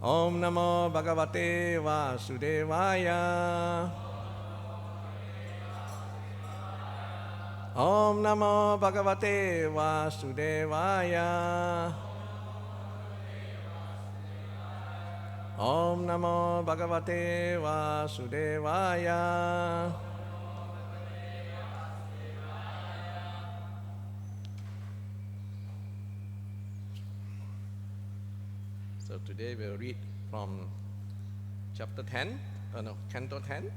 Om Namo Bhagavate Vasudevaya. Om Namo Bhagavate Vasudevaya. Om Namo Bhagavate Vasudevaya. So today we'll read from chapter 10, canto 10,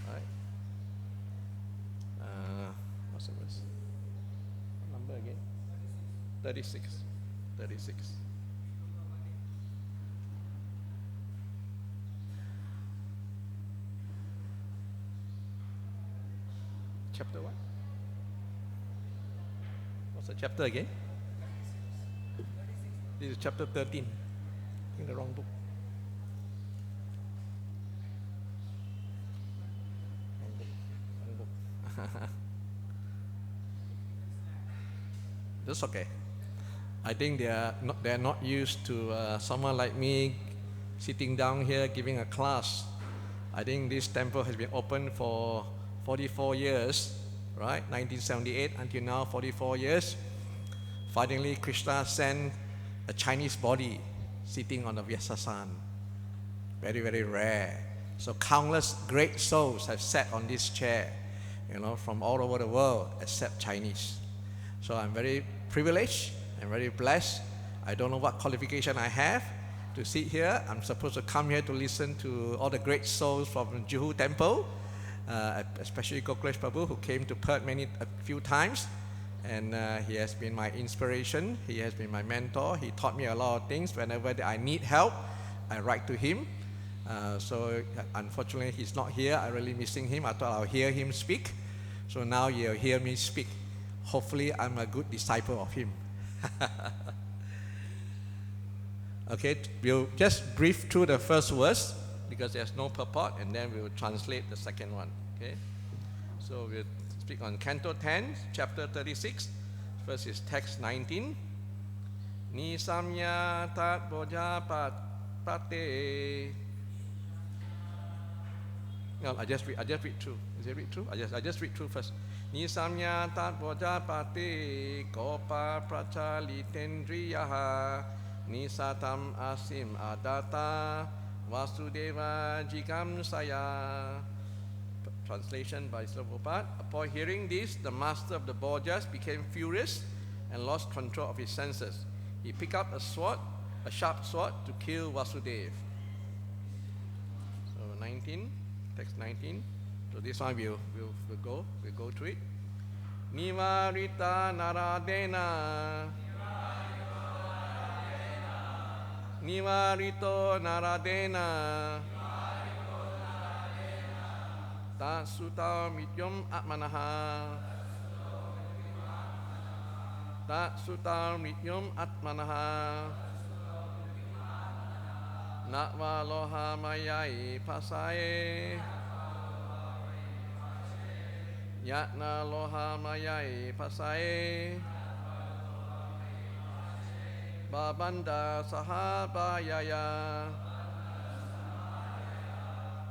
right? What's the verse? What number again? 36. 36. Chapter what? What's the chapter again? This is chapter 13. In the wrong book. Wrong book. That's okay. I think they are not used to someone like me sitting down here giving a class. I think this temple has been open for 44 years, right? 1978 until now, 44 years. Finally, Krishna sent a Chinese body sitting on the Vyasasan. Very, very rare. So countless great souls have sat on this chair, from all over the world except Chinese. So I'm very privileged and very blessed. I don't know what qualification I have to sit here. I'm supposed to come here to listen to all the great souls from Juhu Temple, especially Goklesh Prabhu, who came to Perth a few times. And he has been my inspiration. He has been my mentor. He taught me a lot of things. Whenever I need help, I write to him. So unfortunately, he's not here. I'm really missing him. I thought I'll hear him speak. So now you'll hear me speak. Hopefully, I'm a good disciple of him. Okay, we'll just brief through the first verse because there's no purport, and then we'll translate the second one. Okay, so we'll speak on Canto 10, Chapter 36. First is text 19. Nisamya tat boja pate. No, I just read through. Is it read through? I just read through first. Nisamya tat boja pate gopa pracalitendriyaha nisatam asim adata vasudeva jigam saya. Translation by Srila Prabhupada. Upon hearing this, the master of the Bhojas became furious and lost control of his senses. He picked up a sharp sword to kill Vasudeva. So 19, text 19. So this one we'll go through it. Nivarita naradena. Nivarito naradena. Ta suta mityam atmanaha. Ta suta mityam atmanaha. Natva loha mayai pasaye. Yatna loha mayai pasaye. Babanda sahabayaya.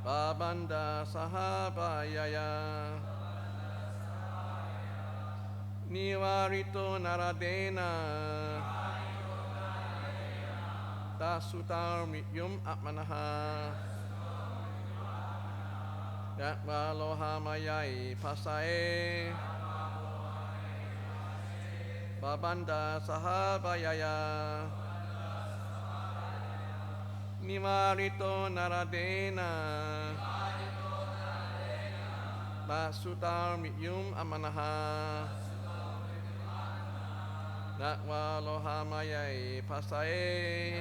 Babanda sahabayaya. Nivarito naradena. Tasutar mityum atmanaha. Yatva loha mayai pasae. Babanda sahabayaya. Nivarito naradena. Tasutar mityum atmanaha. Natva loha mayai pasae.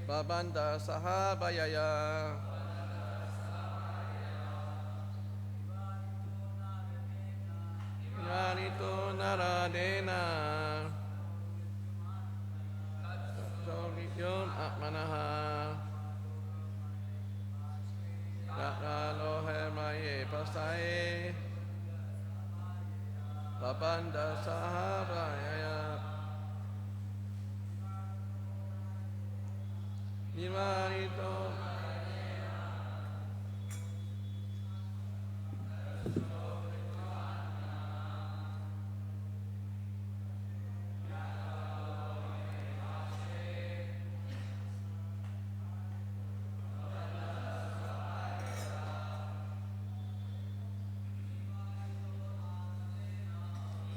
Babanda sahabayaya. Narito naradena. Yom atmanaha. Natva loha mayai pasae. Babanda sahabayaya. Nivarito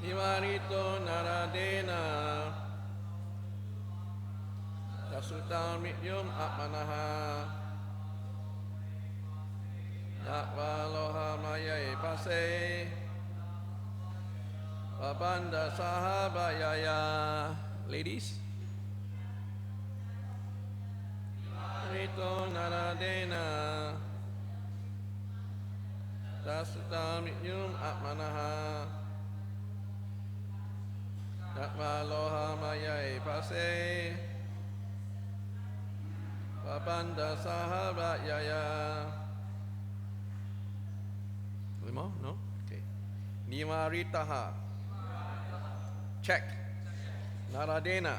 Nivarito naradena Yasutam mityum atmanaha Yakvaloha mayai pase Babanda sahabayaya. Ladies, Rito naradena Yasutam mityum atmanaha Yakvaloha mayai pase Babanda sahabayaya. More? No? Okay. Nivaritaha. Check. Naradena.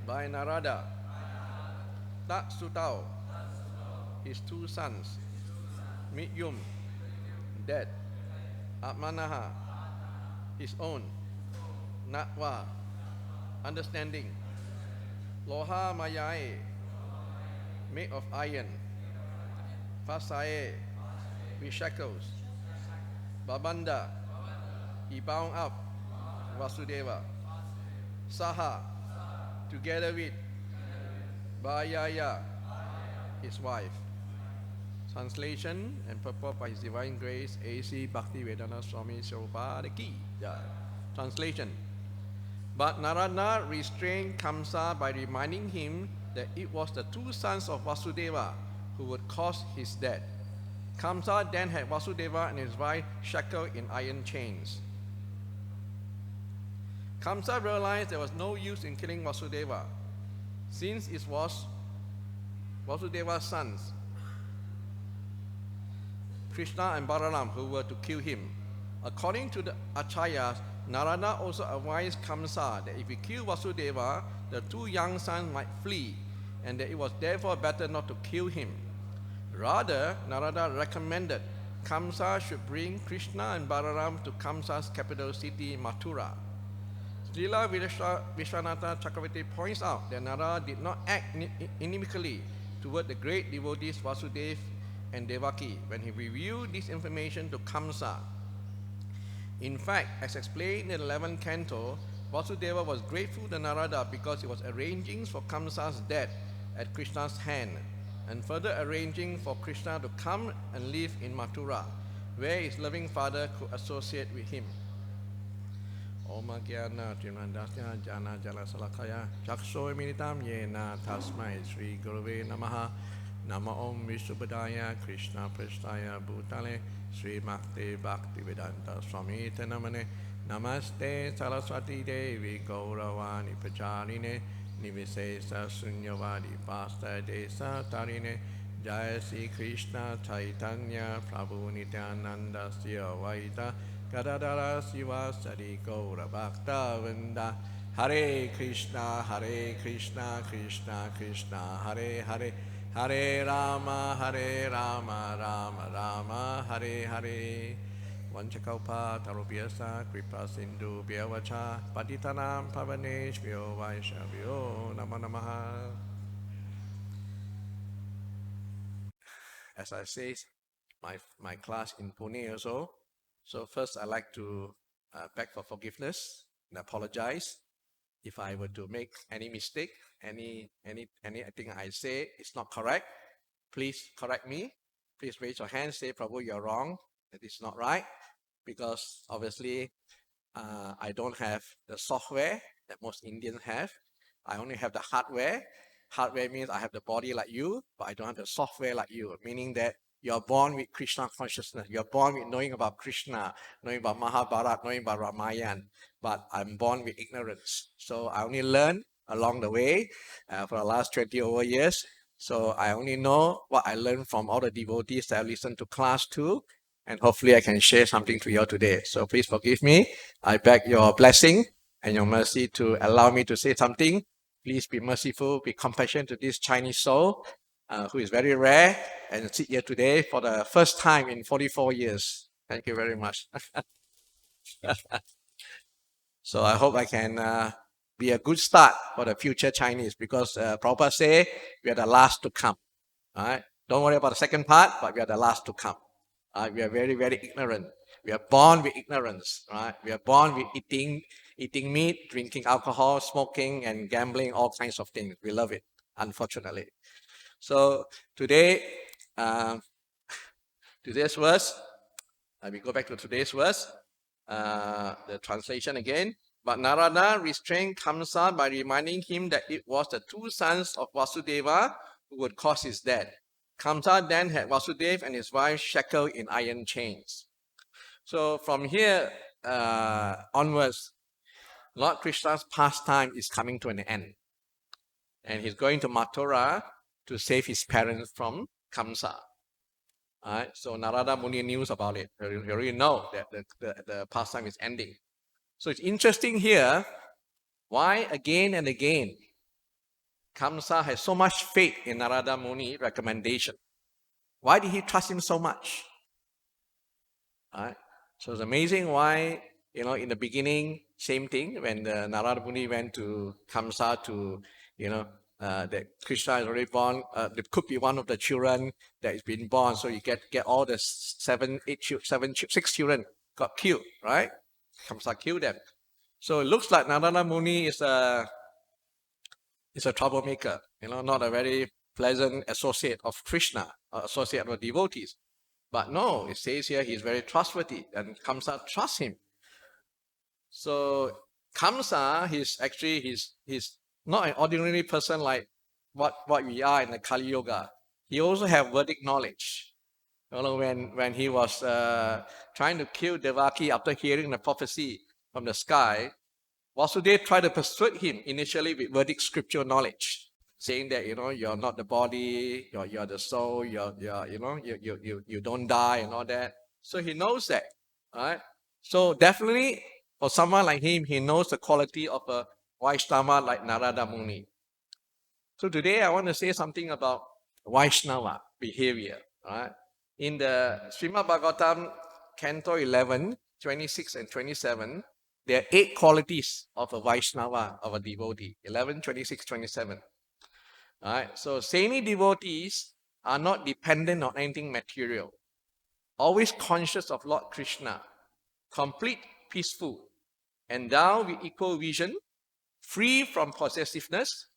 By Narada. Tak Sutao. His two sons. Mityum. Dead. Atmanaha. His own. Natwa. Understanding. Loha Mayae. Made of iron. Fasae. With shackles. Babanda, he bound up Vasudeva. Saha, together with Bhayaya, his wife. Translation and purport by His Divine Grace, A.C. Bhaktivedanta Swami Prabhupada Ki. Translation. But Narada restrained Kamsa by reminding him that it was the two sons of Vasudeva who would cause his death. Kamsa then had Vasudeva and his wife shackled in iron chains. Kamsa realized there was no use in killing Vasudeva, since it was Vasudeva's sons, Krishna and Balaram, who were to kill him. According to the Acharyas, Narada also advised Kamsa that if he killed Vasudeva, the two young sons might flee, and that it was therefore better not to kill him. Rather, Narada recommended Kamsa should bring Krishna and Balaram to Kamsa's capital city, Mathura. Srila Vishwanatha Chakravarti points out that Narada did not act inimically toward the great devotees Vasudeva and Devaki when he revealed this information to Kamsa. In fact, as explained in the 11th canto, Vasudeva was grateful to Narada because he was arranging for Kamsa's death at Krishna's hand, and further arranging for Krishna to come and live in Mathura, where his loving father could associate with him. Om Gyana Trimandasya Jana Jala Salakaya Chakso Militam Yena Tasmai Sri Gurave Namaha Nama Om Vishubhadaya Krishna Prasthaya Bhutale Sri Makti Bhakti Vedanta Swami Tenamane Namaste Saraswati Devi Gauravani Pacharine Nivisesa Sunyavadi Pasta Desa Tarine Jaya Sri Krishna Chaitanya Prabhu Nityananda Sya Vaita Gadadara Siva Sari Gaura Bhakta Vrinda. Hare Krishna Krishna Krishna Hare Hare Hare Rama Rama Rama Hare Hare. Vanchakalpa tarubhyasa kripa sindhu bhyavacha patitanam pavaneshvyo vaishavyo namo namaha. As I say, my class in Pune also. So first I'd like to beg for forgiveness and apologize if I were to make any mistake, anything I say is not correct. Please correct me. Please raise your hand, say, Prabhu, you're wrong. That is not right. Because obviously, I don't have the software that most Indians have. I only have the hardware. Hardware means I have the body like you, but I don't have the software like you, meaning that you're born with Krishna consciousness. You're born with knowing about Krishna, knowing about Mahabharata, knowing about Ramayana, but I'm born with ignorance. So I only learn along the way for the last 20 over years. So I only know what I learned from all the devotees that I listened to class to, and hopefully I can share something to you all today. So please forgive me. I beg your blessing and your mercy to allow me to say something Please be merciful, be compassionate to this Chinese soul who is very rare and sit here today for the first time in 44 years. Thank you very much. So I hope I can be a good start for the future Chinese, because Prabhupada say we are the last to come. All right? Don't worry about the second part, but we are the last to come. We are very, very ignorant. We are born with ignorance. Right? We are born with eating meat, drinking alcohol, smoking, and gambling, all kinds of things. We love it, unfortunately. So today, today's verse, we go back to today's verse, the translation again. But Narada restrained Kamsa by reminding him that it was the two sons of Vasudeva who would cause his death. Kamsa then had Vasudeva and his wife shackled in iron chains. So from here onwards, Lord Krishna's pastime is coming to an end. And he's going to Mathura to save his parents from Kamsa. All right, so Narada Muni knew about it. He already know that the pastime is ending. So it's interesting here, why again and again Kamsa has so much faith in Narada Muni recommendation. Why did he trust him so much? All right, so it's amazing why, in the beginning, same thing, when the Narada Muni went to Kamsa to, that Krishna is already born, there could be one of the children that is being born, so you get all the 6 children got killed, right? Kamsa killed them. So it looks like Narada Muni is a troublemaker, not a very pleasant associate of Krishna, or associate of devotees. But no, it says here he's very trustworthy, and Kamsa trusts him. So Kamsa, he's not an ordinary person like what we are in the Kali Yuga. He also have Vedic knowledge. When he was trying to kill Devaki after hearing the prophecy from the sky, Vasudeva tried to persuade him initially with Vedic scriptural knowledge, saying that you're not the body, you're the soul, you don't die and all that. So he knows that, right? So definitely for someone like him, he knows the quality of a Vaishnava like Narada Muni. So today I want to say something about Vaishnava behavior, right? In the Srimad Bhagavatam, Canto 11, 26 and 27, there are 8 qualities of a Vaishnava, of a devotee. 11, 26, 27. All right, so saintly devotees are not dependent on anything material, always conscious of Lord Krishna, complete, peaceful, endowed with equal vision, free from possessiveness,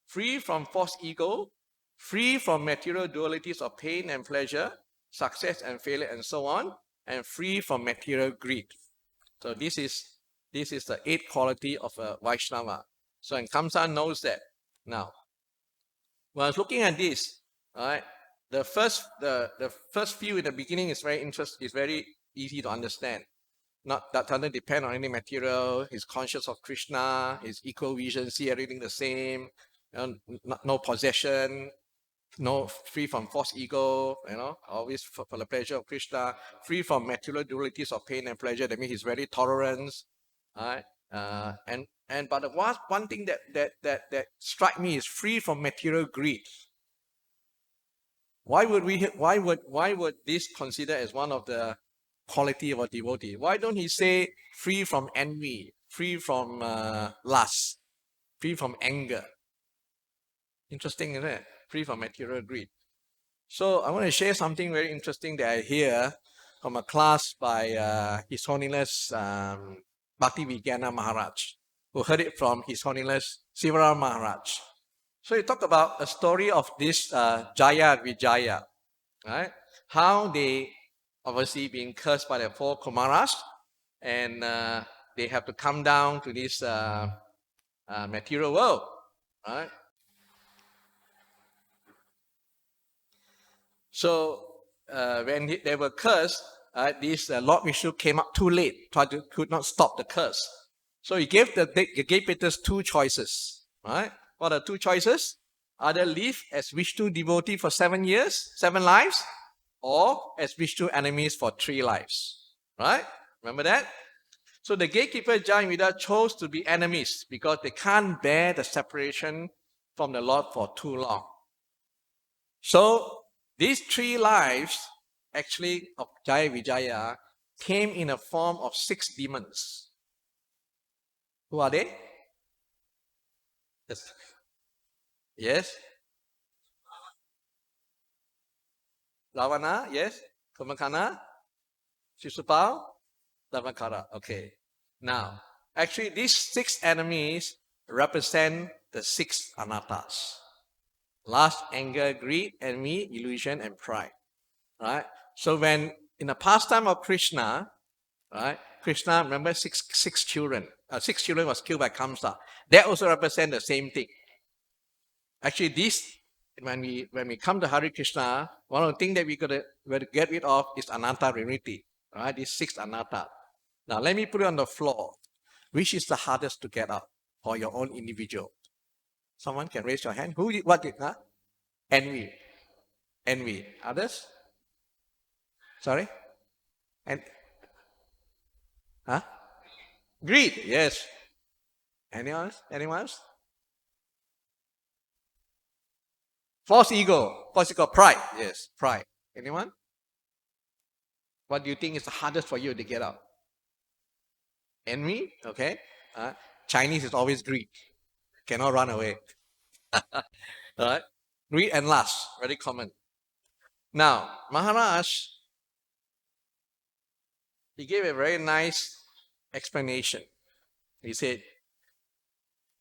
free from false ego, free from material dualities of pain and pleasure, success and failure, and so on, and free from material greed. So this is the 8 quality of a Vaishnava. So, and Kamsa knows that. Now, when I was looking at this, right, the first few in the beginning is very interesting. It's very easy to understand. That doesn't depend on any material. He's conscious of Krishna. His equal vision, see everything the same. No possession. No, free from false ego, always for the pleasure of Krishna, free from material dualities of pain and pleasure. That means he's very tolerant, right? But the one thing that struck me is free from material greed. Why would this consider as one of the quality of a devotee? Why don't he say free from envy, free from lust, free from anger? Interesting, isn't it? Free from material greed. So I want to share something very interesting that I hear from a class by His Holiness Bhakti Vigyana Maharaj, who heard it from His Holiness Sivara Maharaj. So he talked about a story of this Jaya and Vijaya, right? How they obviously being cursed by the 4 Kumaras, and they have to come down to this material world, right? So when they were cursed, this Lord Vishnu came up too late, could not stop the curse. So he gave Petrus 2 choices, right? What are 2 choices? Either live as Vishnu devotee for 7 lives, or as Vishnu enemies for 3 lives, right? Remember that? So the gatekeeper Jaya and Vida chose to be enemies because they can't bear the separation from the Lord for too long. So these 3 lives actually of Jaya Vijaya came in a form of 6 demons. Who are they? Yes. Yes. Ravana, yes. Kumbhakana, Shishupal, Dharmakara. Okay. Now, actually these 6 enemies represent the 6 anattas. Lust, anger, greed, envy, illusion, and pride. Right? So when in the pastime of Krishna, right? Krishna, remember 6 children. 6 children was killed by Kamsa. That also represent the same thing. Actually, this when we come to Hare Krishna, one of the things that we got to get rid of is anatta reality. Right? These 6 anatta. Now let me put it on the floor. Which is the hardest to get out for your own individual? Someone can raise your hand. What did? Huh? Envy. Envy. Others? Sorry? And huh? Greed. Yes. Anyone else? Anyone else? False ego. False ego. Pride. Yes. Pride. Anyone? What do you think is the hardest for you to get out? Envy. Okay. Chinese is always greed. Cannot run away. All right. Greed and lust. Very common. Now, Maharaj, he gave a very nice explanation. He said,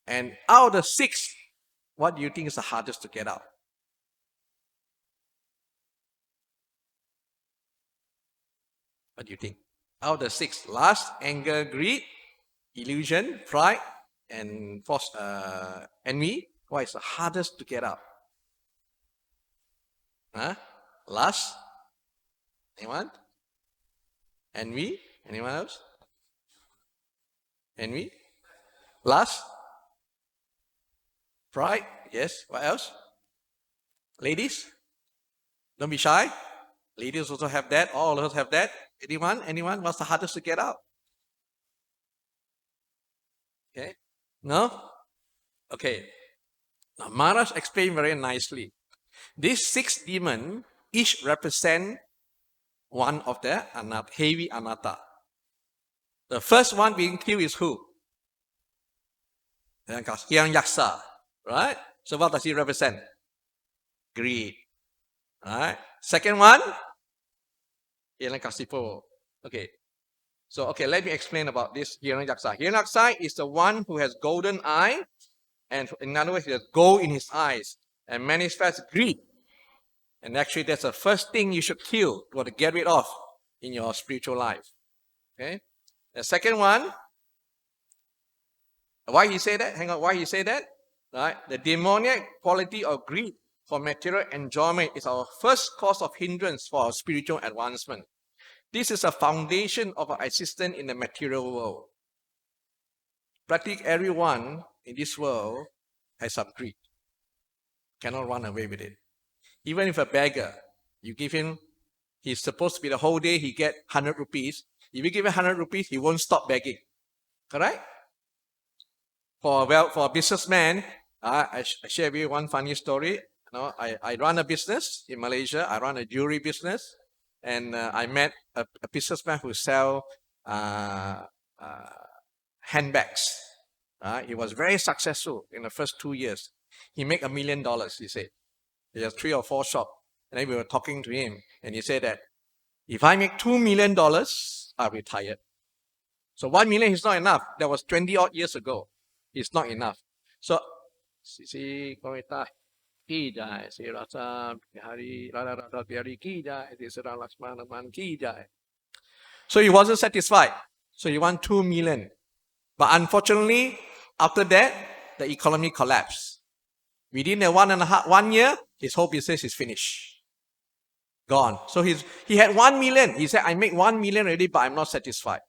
and out of the 6, what do you think is the hardest to get out? What do you think? Out of the 6, lust, anger, greed, illusion, pride, and false envy, what is the hardest to get out? Huh? Lust? Anyone? Envy? Anyone else? Envy? Lust? Pride? Yes. What else? Ladies? Don't be shy. Ladies also have that. All of us have that. Anyone? Anyone? What's the hardest to get out? Okay. No? Okay. Now, Maharaj explained very nicely. These 6 demons each represent one of the heavy anatta. The first one being killed is who? Hiranyaksa. Right? So what does he represent? Greed. Right? Second one? Hiranyakasipu. Okay. So, let me explain about this Hiranyaksa. Hiranyaksa is the one who has golden eye, and in other words, he has gold in his eyes, and manifests greed. And actually, that's the first thing you should kill or to get rid of in your spiritual life. Okay? The second one, why he say that? Hang on, why he say that? Right? The demoniac quality of greed for material enjoyment is our first cause of hindrance for our spiritual advancement. This is a foundation of our existence in the material world. Practically everyone in this world has some greed. Cannot run away with it. Even if a beggar, you give him, he's supposed to be the whole day, he get 100 rupees. If you give him 100 rupees, he won't stop begging. Correct? For a businessman, I share with you one funny story. I run a business in Malaysia. I run a jewelry business. And I met a businessman who sell handbags. He was very successful in the first 2 years. He made $1 million, he said. He has 3 or 4 shops. And then we were talking to him. And he said that, if I make $2 million, I'll retire. So 1 million is not enough. That was 20 odd years ago. It's not enough. So, Sisi Komita, Ki Jai, Sri Rasa Bihari, Radha Bihari Ki Jai, Sri Lakshmana Man Ki Jai. So he wasn't satisfied. So he won 2 million. But unfortunately, after that, the economy collapsed. Within 1 year, his whole business is finished. Gone. So he had 1 million. He said, I make 1 million already, but I'm not satisfied.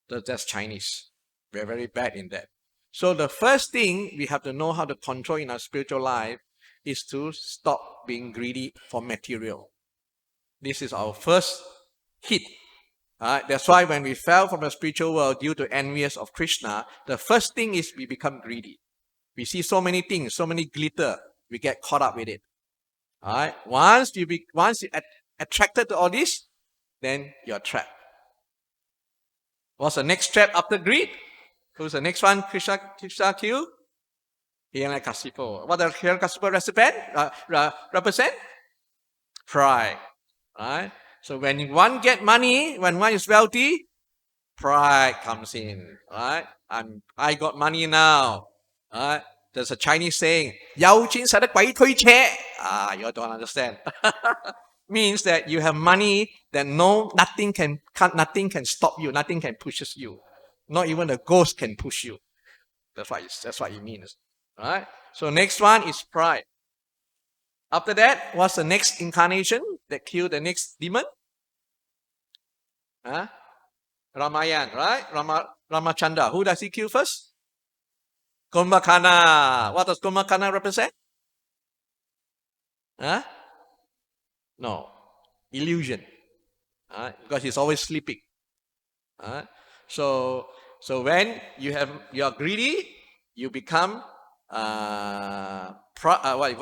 That's Chinese. We're very bad in that. So the first thing we have to know how to control in our spiritual life is to stop being greedy for material. This is our first hit That's why when we fell from the spiritual world due to envious of Krishna, the first thing is we become greedy. We see so many things, so many glitter, we get caught up with it. All right. Once you attracted to all this, then you're trapped. What's the next trap after greed? Who's the next one? Krishna killed? Hiranyakasipu. What does Hiranyakasipu represent? Pride. Right? So when one get money, when one is wealthy, pride comes in. Right? I got money now. Right? There's a Chinese saying, 有錢使得鬼推車. You don't understand. Means that you have money that nothing can stop you, nothing can pushes you. Not even a ghost can push you. That's what it means. Right? So next one is pride. After that, what's the next incarnation that killed the next demon? Ramayan, right? Ramachandra. Who does he kill first? Kumbhakarna. What does Kumbhakarna represent? No. Illusion. Because he's always sleeping. So when you are greedy, you become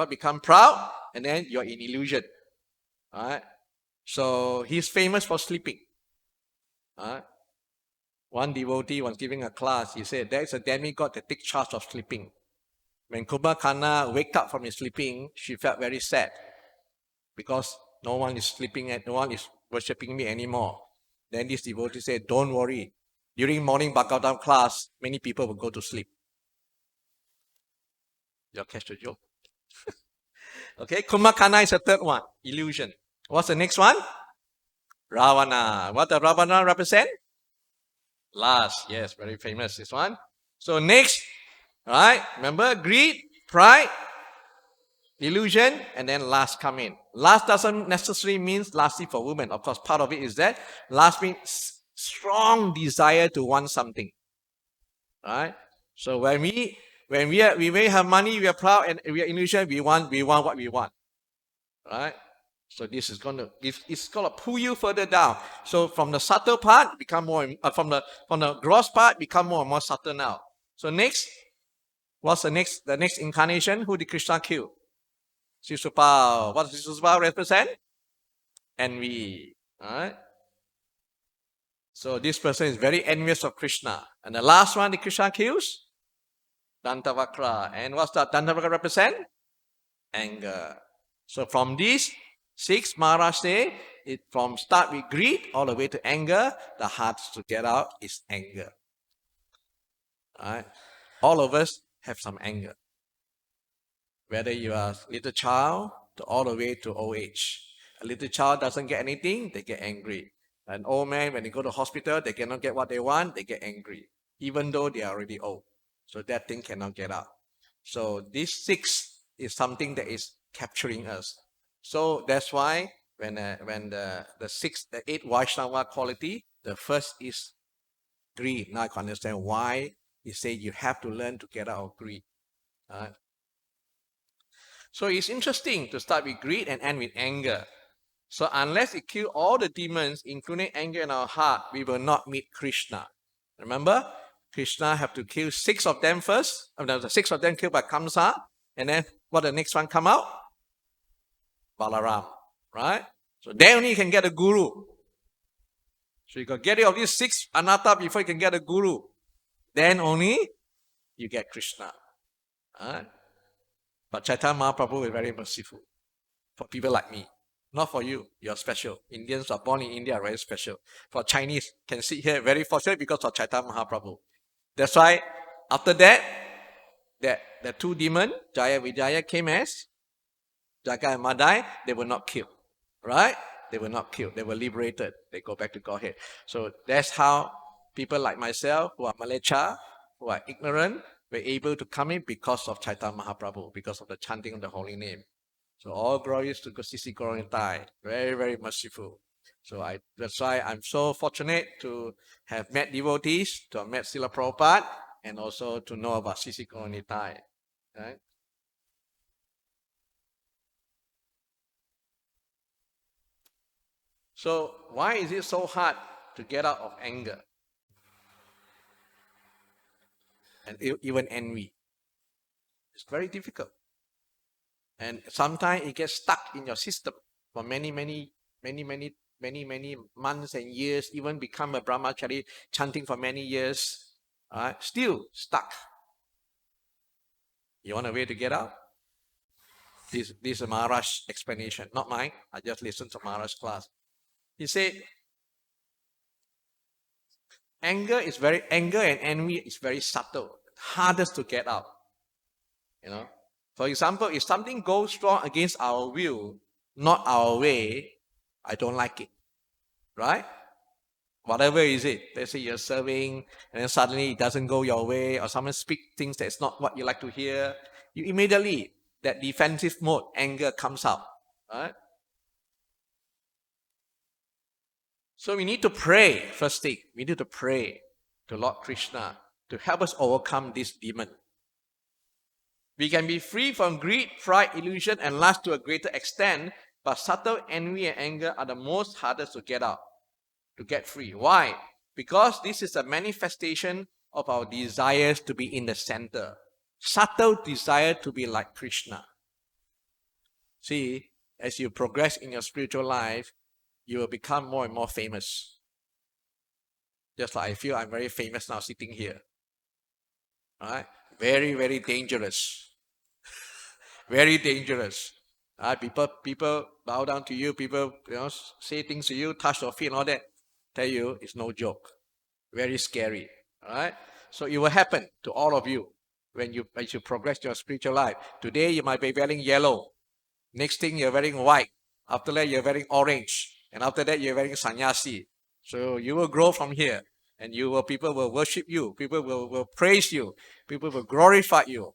become proud, and then you're in illusion. So he's famous for sleeping. One devotee was giving a class. He said there's a demigod that takes charge of sleeping. When Kumbhakarna wake up from his sleeping, she felt very sad because no one is sleeping and no one is worshipping me anymore. Then this devotee said, don't worry. During morning Bhagavatam class, many people will go to sleep. You'll catch the joke. Okay, Kumbhakarna is the third one, illusion. What's the next one? Ravana. What does Ravana represent? Lust. Yes, very famous, this one. So next, right? Remember, greed, pride, illusion, and then lust come in. Lust doesn't necessarily mean lusty for women. Of course, part of it is that lust means strong desire to want something. Right? So when we may have money, we are proud and we are illusion, we want what we want. Right? So this is it's going to pull you further down. So from the subtle part, become more from the gross part, become more and more subtle now. So next, what's the next incarnation? Who did Krishna kill? Sisupal. What does Sisupal represent? Envy. Alright. So this person is very envious of Krishna. And the last one that Krishna kills? Dantavakra. And what's that Dantavakra represent? Anger. So from these 6, Maharaj say, from start with greed all the way to anger, the hardest to get out is anger. Alright. All of us have some anger. Whether you are a little child to all the way to old age. A little child doesn't get anything, they get angry. An old man, when they go to hospital, they cannot get what they want, they get angry. Even though they are already old. So that thing cannot get out. So this 6 is something that is capturing us. So that's why when the 8 Vaishnava quality, the first is greed. Now I can understand why he said you have to learn to get out of greed. So it's interesting to start with greed and end with anger. So unless we kill all the demons, including anger in our heart, we will not meet Krishna. Remember, Krishna have to kill 6 of them first. The 6 of them killed by Kamsa. And then what the next one come out? Balaram. Right? So then only you can get a guru. So you can get rid of these 6 anatta before you can get a guru. Then only you get Krishna. Right? But Chaitanya Mahaprabhu is very merciful for people like me. Not for you. You're special. Indians are born in India are very special. For Chinese, can sit here very fortunate because of Chaitanya Mahaprabhu. That's why after that, the 2 demons, Jaya Vijaya, came as Jaga and Madai, they were not killed. Right? They were not killed. They were liberated. They go back to Godhead. So that's how people like myself, who are Malecha, who are ignorant, were able to come in because of Chaitanya Mahaprabhu, because of the chanting of the holy name. So all glories to Sisi Goronitai. Very, very merciful. So that's why I'm so fortunate to have met devotees, to have met Srila Prabhupada, and also to know about Sisi Goronitai. Right? So why is it so hard to get out of anger and even envy. It's very difficult. And sometimes it gets stuck in your system for many months and years, even become a brahmachari, chanting for many years, still stuck. You want a way to get out? This is Maharaj's explanation, not mine. I just listened to Maharaj's class. He said, anger and envy is very subtle, hardest to get out. For example, if something goes wrong against our will, not our way, I don't like it. Right? Whatever is it. Let's say you're serving and then suddenly it doesn't go your way, or someone speaks things that's not what you like to hear. You immediately, that defensive mode, anger comes up. Right? So we need to pray, first thing. We need to pray to Lord Krishna to help us overcome this demon. We can be free from greed, pride, illusion, and lust to a greater extent, but subtle envy and anger are the most hardest to get out, to get free. Why? Because this is a manifestation of our desires to be in the center. Subtle desire to be like Krishna. See, as you progress in your spiritual life, you will become more and more famous. Just like I feel I'm very famous now sitting here. Right? Very, very dangerous. Very dangerous. People bow down to you, people say things to you, touch your feet and all that. Tell you, it's no joke. Very scary. Alright? So it will happen to all of you as you progress your spiritual life. Today you might be wearing yellow. Next thing you're wearing white. After that you're wearing orange. And after that you're wearing sannyasi. So you will grow from here. And people will worship you. People will praise you. People will glorify you.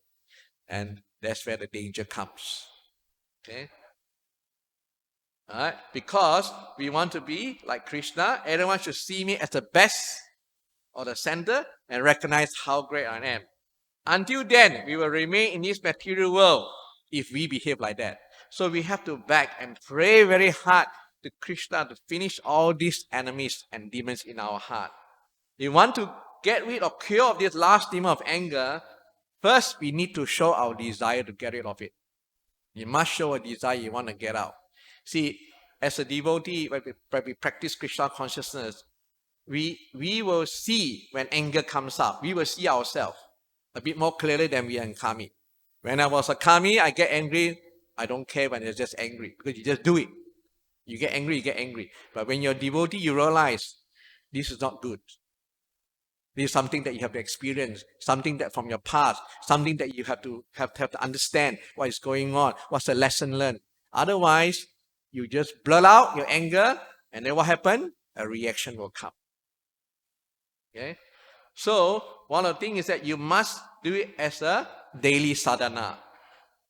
And that's where the danger comes. Okay? Alright? Because we want to be like Krishna. Everyone should see me as the best or the center and recognize how great I am. Until then, we will remain in this material world if we behave like that. So we have to beg and pray very hard to Krishna to finish all these enemies and demons in our heart. We want to get rid or cure of this last demon of anger. First, we need to show our desire to get rid of it. You must show a desire you want to get out. See, as a devotee, when we practice Krishna consciousness, we will see when anger comes up. We will see ourselves a bit more clearly than we are in Kami. When I was a Kami, I get angry. I don't care when you're just angry because you just do it. You get angry, you get angry. But when you're a devotee, you realize this is not good. This is something that you have to experience, something that from your past, something that you have to understand what is going on, what's the lesson learned. Otherwise, you just blurt out your anger, and then what happens? A reaction will come. Okay? So, one of the things is that you must do it as a daily sadhana.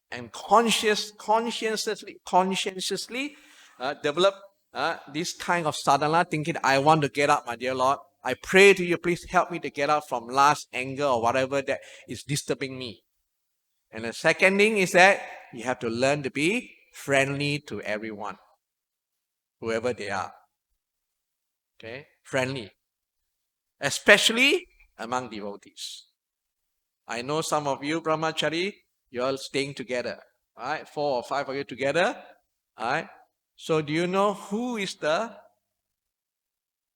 And conscientiously develop this kind of sadhana, thinking, I want to get out, my dear Lord. I pray to you, please help me to get out from lust, anger, or whatever that is disturbing me. And the second thing is that you have to learn to be friendly to everyone, whoever they are. Okay? Friendly. Especially among devotees. I know some of you, brahmachari, you're all staying together. Right? 4 or 5 of you together. Right? So do you know who is the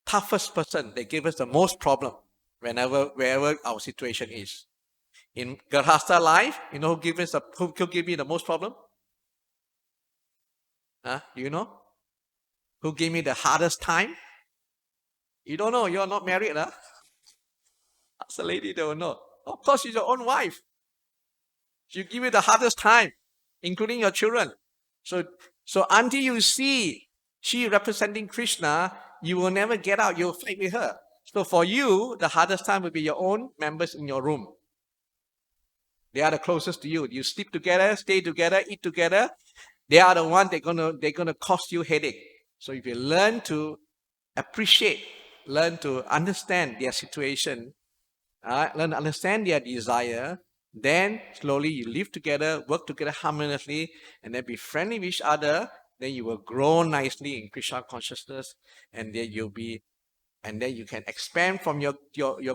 toughest person that gives us the most problem wherever our situation is? In Grahastha life, you know who give me the most problem? Do you know? Who gave me the hardest time? You don't know, you're not married, huh? Ask the lady, they will know. Of course, she's your own wife. She'll give you the hardest time, including your children. So until you see she representing Krishna, you will never get out. You'll fight with her. So for you, the hardest time will be your own members in your room. They are the closest to you. You sleep together, stay together, eat together. They are the ones they're gonna cause you headache. So if you learn to appreciate, learn to understand their situation, learn to understand their desire, then slowly you live together, work together harmoniously, and then be friendly with each other. Then you will grow nicely in Krishna consciousness, and then you'll be And then you can expand from your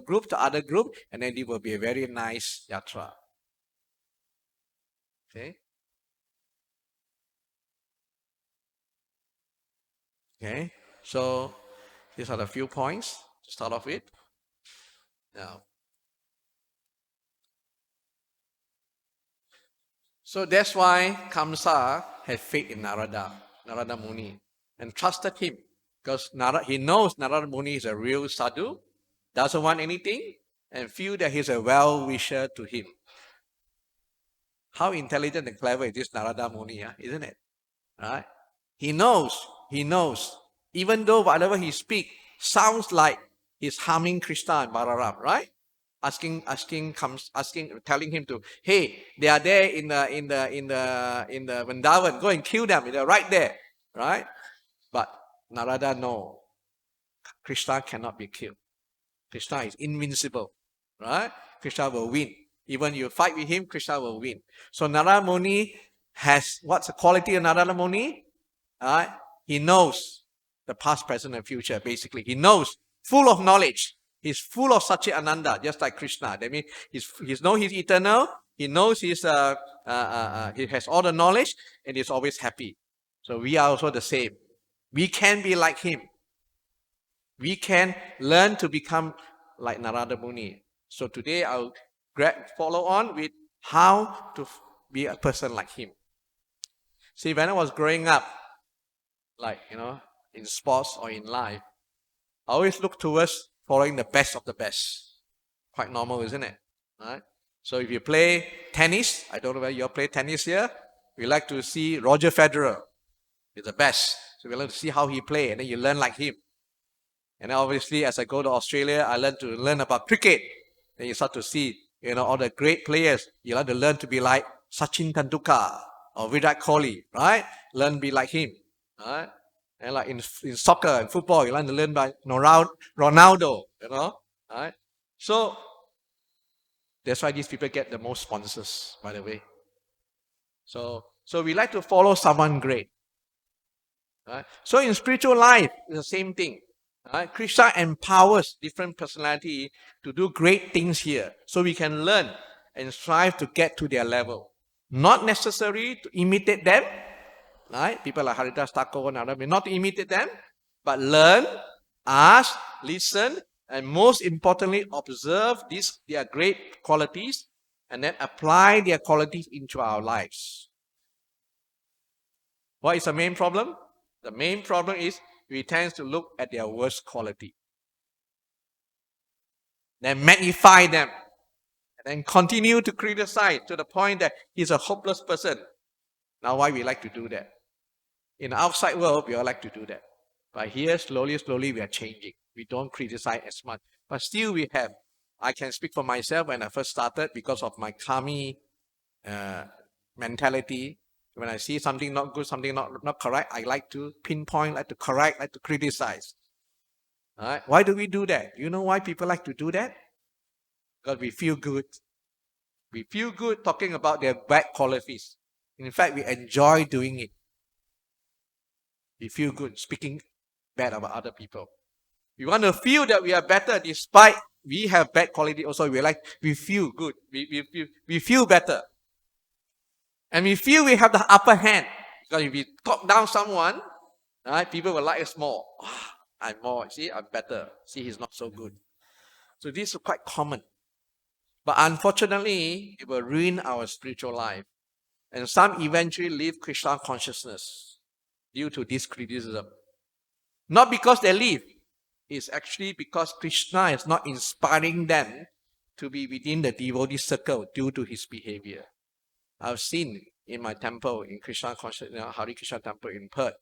group to other group, and then it will be a very nice yatra. Okay? Okay? So these are the few points to start off with. Now, so that's why Kamsa had faith in Narada Muni, and trusted him. Because he knows Narada Muni is a real sadhu, doesn't want anything, and feel that he's a well-wisher to him. How intelligent and clever is this Narada Muni, isn't it? Right? He knows, even though whatever he speaks sounds like he's harming Krishna and Balaram, right? Telling him to, hey, they are there in the Vrindavan, go and kill them. They're right there, right? But Narada knows Krishna cannot be killed. Krishna is invincible, right? Krishna will win. Even you fight with him, Krishna will win. So Narada Muni has, what's the quality of Narada Muni? He knows the past, present, and future, basically. He knows, full of knowledge. He's full of Satchitananda, just like Krishna. That means he's eternal. He knows he has all the knowledge, and he's always happy. So we are also the same. We can be like him. We can learn to become like Narada Muni. So today I'll follow on with how to be a person like him. See, when I was growing up, like, in sports or in life, I always look towards following the best of the best. Quite normal, isn't it? Right? So if you play tennis, I don't know whether you all play tennis here, we like to see Roger Federer. He's the best. So we like to see how he plays, and then you learn like him. And then obviously, as I go to Australia, I learn about cricket. Then you start to see, all the great players. You like to learn to be like Sachin Tendulkar or Virat Kohli, right? Learn to be like him, right? And like in soccer and football, you learn to learn by Ronaldo, right? So that's why these people get the most sponsors, by the way. So we like to follow someone great. Right? So in spiritual life, it's the same thing. Right? Krishna empowers different personality to do great things here. So we can learn and strive to get to their level. Not necessary to imitate them. Right? People like Haridas Thakur and others, not to imitate them, but learn, ask, listen, and most importantly, observe their great qualities, and then apply their qualities into our lives. What is the main problem? The main problem is we tend to look at their worst quality, then magnify them, and then continue to criticize to the point that he's a hopeless person. Now, why we like to do that? In the outside world, we all like to do that. But here, slowly, we are changing. We don't criticize as much. But still we have. I can speak for myself when I first started because of my kami mentality. When I see something not good, something not correct, I like to pinpoint, like to correct, like to criticize. Right? Why do we do that? You know why people like to do that? Because we feel good. We feel good talking about their bad qualities. In fact, we enjoy doing it. We feel good speaking bad about other people. We want to feel that we are better despite we have bad quality also. We feel good. We feel better. And we feel we have the upper hand. Because if we talk down someone, right, people will like us more. I'm more. See, I'm better. See, he's not so good. So this is quite common. But unfortunately, it will ruin our spiritual life. And some eventually leave Krishna consciousness due to this criticism. Not because they leave. It's actually because Krishna is not inspiring them to be within the devotee circle due to his behavior. I've seen in my temple, in Krishna consciousness, Hare Krishna temple in Perth,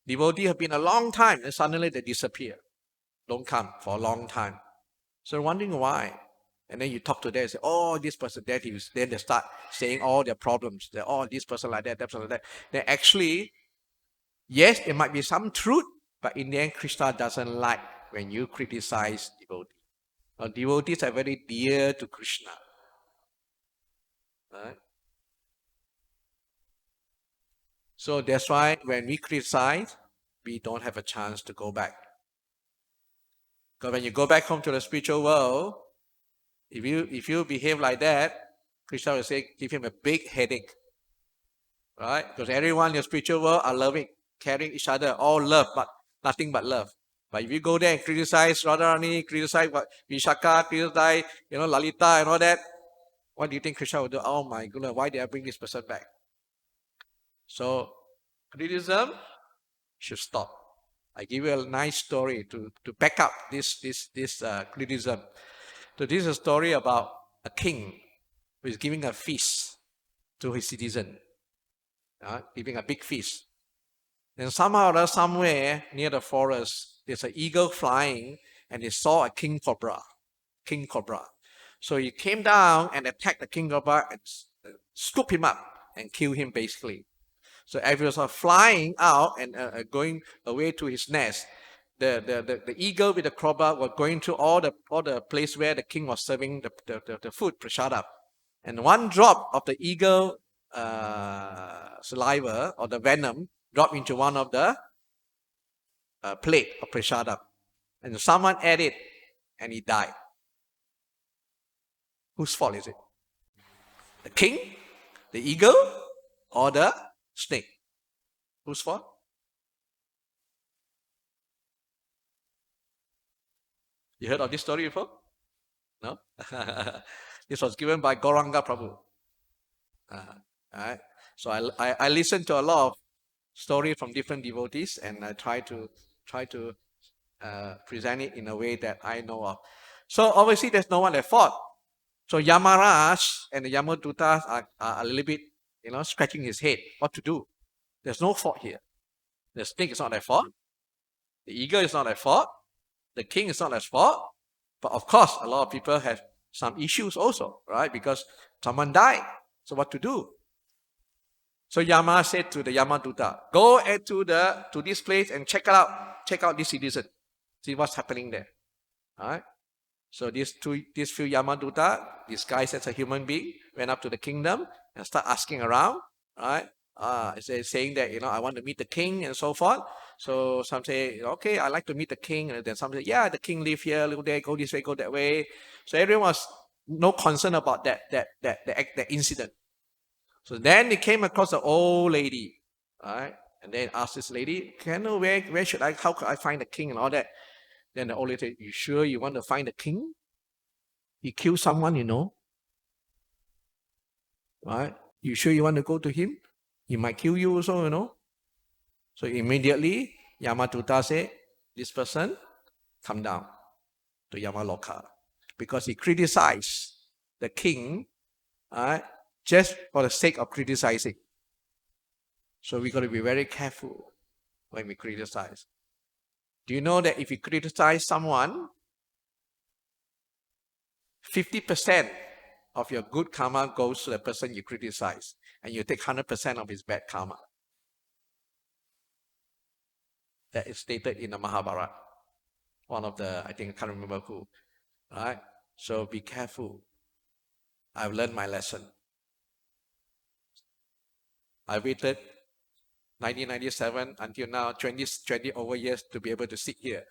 devotees have been a long time and suddenly they disappear. Don't come for a long time. So wondering why. And then you talk to them and say, oh, this person, that is. Then they start saying all their problems. They're, oh, this person like that, that person like that. Then actually, yes, there might be some truth, but in the end, Krishna doesn't like when you criticize devotees. Now, devotees are very dear to Krishna. Right? So that's why when we criticize, we don't have a chance to go back. Because when you go back home to the spiritual world, if you behave like that, Krishna will say, give him a big headache. Right? Because everyone in the spiritual world are loving, caring each other, all love, but nothing but love. But if you go there and criticize Radharani, criticize Vishaka, criticize, Lalita and all that, what do you think Krishna will do? Oh my goodness, why did I bring this person back? So, criticism should stop. I give you a nice story to back up this criticism. So this is a story about a king who is giving a feast to his citizen, giving a big feast. And somehow, somewhere near the forest, there's an eagle flying, and he saw a king cobra. So he came down and attacked the king cobra and scooped him up and killed him basically. So as he was flying out and going away to his nest, the eagle with the cobra was going to all the place where the king was serving the food, prasadam. And one drop of the eagle saliva or the venom dropped into one of the plate of prasadam. And someone ate it and he died. Whose fault is it? The king, the eagle, or the snake? Whose fault? You heard of this story before? No? This was given by Gauranga Prabhu. Right? So I listened to a lot of stories from different devotees, and I try to present it in a way that I know of. So obviously there's no one at fault. So Yamaraj and the Yamadutas are a little bit, scratching his head. What to do? There's no fault here. The snake is not at fault. The eagle is not at fault. The king is not at fault. But of course, a lot of people have some issues also, right? Because someone died. So what to do? So Yama said to the Yamaduta, go to this place and check out this citizen. See what's happening there. All right? So these few Yamaduta, this guy as a human being, went up to the kingdom and start asking around, right? Saying that, I want to meet the king and so forth. So some say, okay, I like to meet the king. And then some say, yeah, the king live here, live there, go this way, go that way. So everyone was no concern about that incident. So then they came across an old lady, right? And then asked this lady, can I know how could I find the king and all that? Then the old lady said, you sure you want to find the king? He killed someone, right? You sure you want to go to him? He might kill you also, So immediately, Yamatuta said, this person, come down to Yamaloka. Because he criticized the king, just for the sake of criticizing. So we got to be very careful when we criticize. Do you know that if you criticize someone, 50% of your good karma goes to the person you criticize, and you take 100% of his bad karma? That is stated in the Mahabharata. One of the, I think I can't remember who. Right? So be careful. I've learned my lesson. I waited 1997 until now, 20 over years to be able to sit here.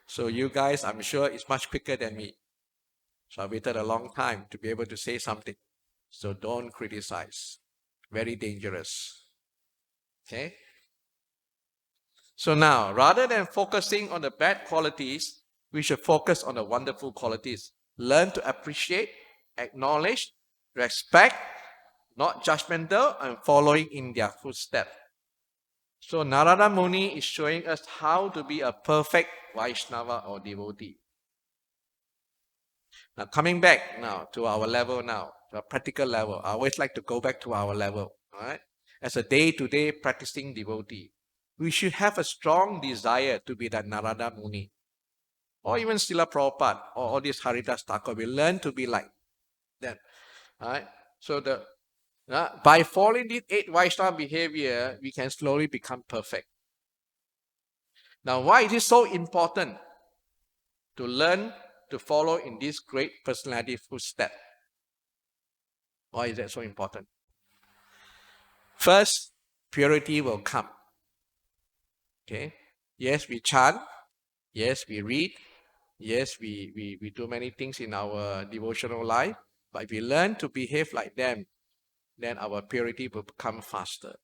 So you guys, I'm sure, it's much quicker than me. So I waited a long time to be able to say something. So don't criticize. Very dangerous. Okay? So now, rather than focusing on the bad qualities, we should focus on the wonderful qualities. Learn to appreciate, acknowledge, respect, not judgmental, and following in their footsteps. So Narada Muni is showing us how to be a perfect Vaishnava or devotee. Now coming back now to our level now, to a practical level. I always like to go back to our level. Right? As a day-to-day practicing devotee, we should have a strong desire to be that Narada Muni. Or even Srila Prabhupada, or all these Haridas Thakur. We learn to be like them. Right? So by following this 8 Vaishnava behavior, we can slowly become perfect. Now, why is it so important to learn to follow in this great personality footstep? Why is that so important? First, purity will come. Okay? Yes, we chant, Yes, we read. Yes, we do many things in our devotional life. But if we learn to behave like them, then our purity will become faster.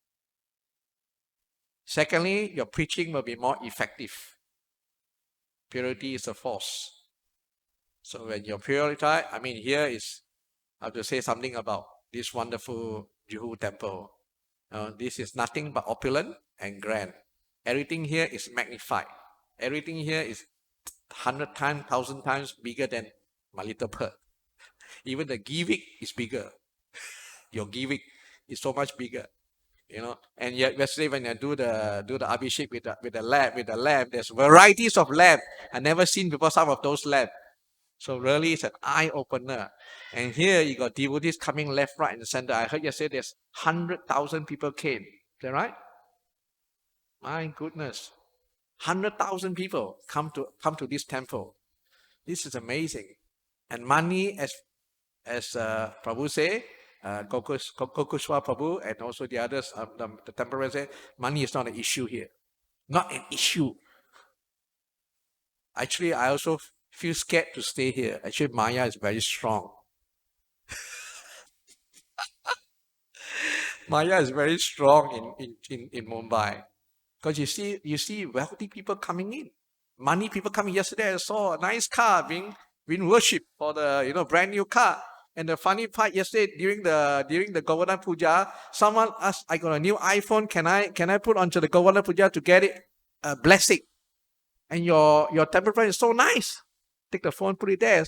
Secondly, your preaching will be more effective. Purity is a force. So when you're purified, here is, I have to say something about this wonderful Juhu temple. This is nothing but opulent and grand. Everything here is magnified. Everything here is 100 times, 1,000 times bigger than my little bird. Even the givik is bigger. Your givik is so much bigger. And yet yesterday when I do the abhishek with the lamb, there's varieties of lamb I never seen before. Some of those lamb. So really, it's an eye opener. And here you got devotees coming left, right, and center. I heard yesterday there's 100,000 people came. Is that right? My goodness, 100,000 people come to this temple. This is amazing. And money, as Prabhu say, Kokushwa Prabhu, and also the others, the temple say, money is not an issue here. Not an issue. Actually, I also feel scared to stay here. Actually, Maya is very strong. Maya is very strong in Mumbai. Because you see wealthy people coming in. Money people coming. Yesterday I saw a nice car being worshipped for the brand new car. And the funny part, yesterday during the Govardhan Puja, someone asked, I got a new iPhone, can I put onto the Govardhan Puja to get it a blessing? And your temple friend is so nice. Take the phone, put it there.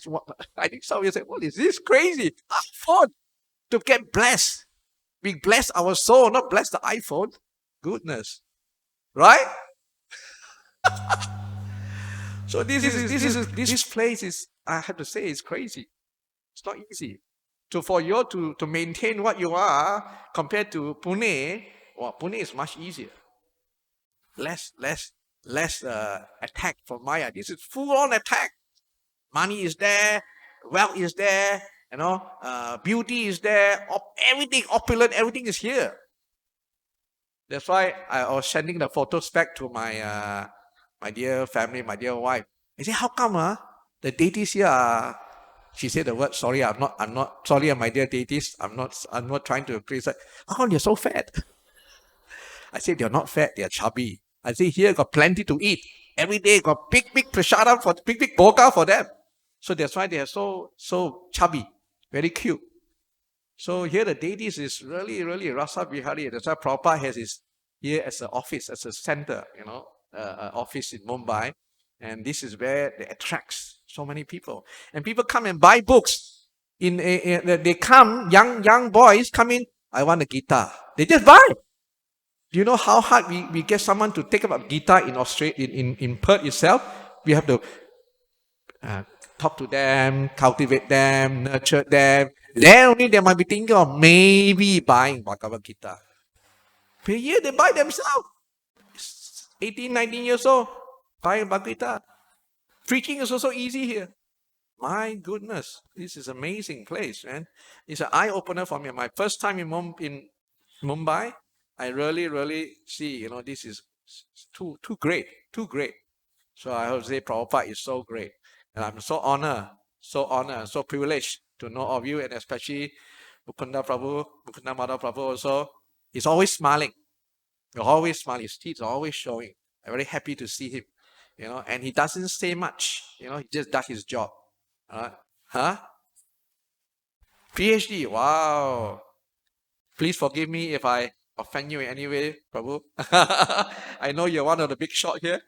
I think somebody said, what is this crazy? iPhone to get blessed. We bless our soul, not bless the iPhone. Goodness. Right? So this place is, I have to say, it's crazy. It's not easy. So for you to maintain what you are compared to Pune, well, Pune is much easier. Less attack from Maya. This is full on attack. Money is there, wealth is there, beauty is there, everything opulent, everything is here. That's why I was sending the photos back to my my dear family, my dear wife. I said, how come the deities here are, she said the word, sorry, I'm not sorry, my dear deities, I'm not trying to criticize. How come they're so fat? I said they're not fat, they're chubby. I say here got plenty to eat. Every day got big prasadam for big boga for them. So that's why they are so chubby, very cute. So here the deities is really, really Rasa Vihari. That's why Prabhupada has his here as an office, as a center, office in Mumbai. And this is where it attracts so many people. And people come and buy books. They come, young boys come in, I want a Gita. They just buy. Do you know how hard we get someone to take up a Gita in Australia, in Perth itself? We have to talk to them, cultivate them, nurture them. Then only they might be thinking of maybe buying Bhagavad Gita. Per year they buy themselves. 18, 19 years old, buying Bhagavad Gita. Preaching is also easy here. My goodness, this is an amazing place, man. It's an eye-opener for me. My first time in Mumbai, I really, really see, this is too great. So I would say Prabhupada is so great. And I'm so honored, so privileged to know of you, and especially Mukunda Madhav Prabhu also. He's always smiling. He's always smiling. His teeth are always showing. I'm very happy to see him. And he doesn't say much. He just does his job. PhD, wow. Please forgive me if I offend you in any way, Prabhu. I know you're one of the big shot here.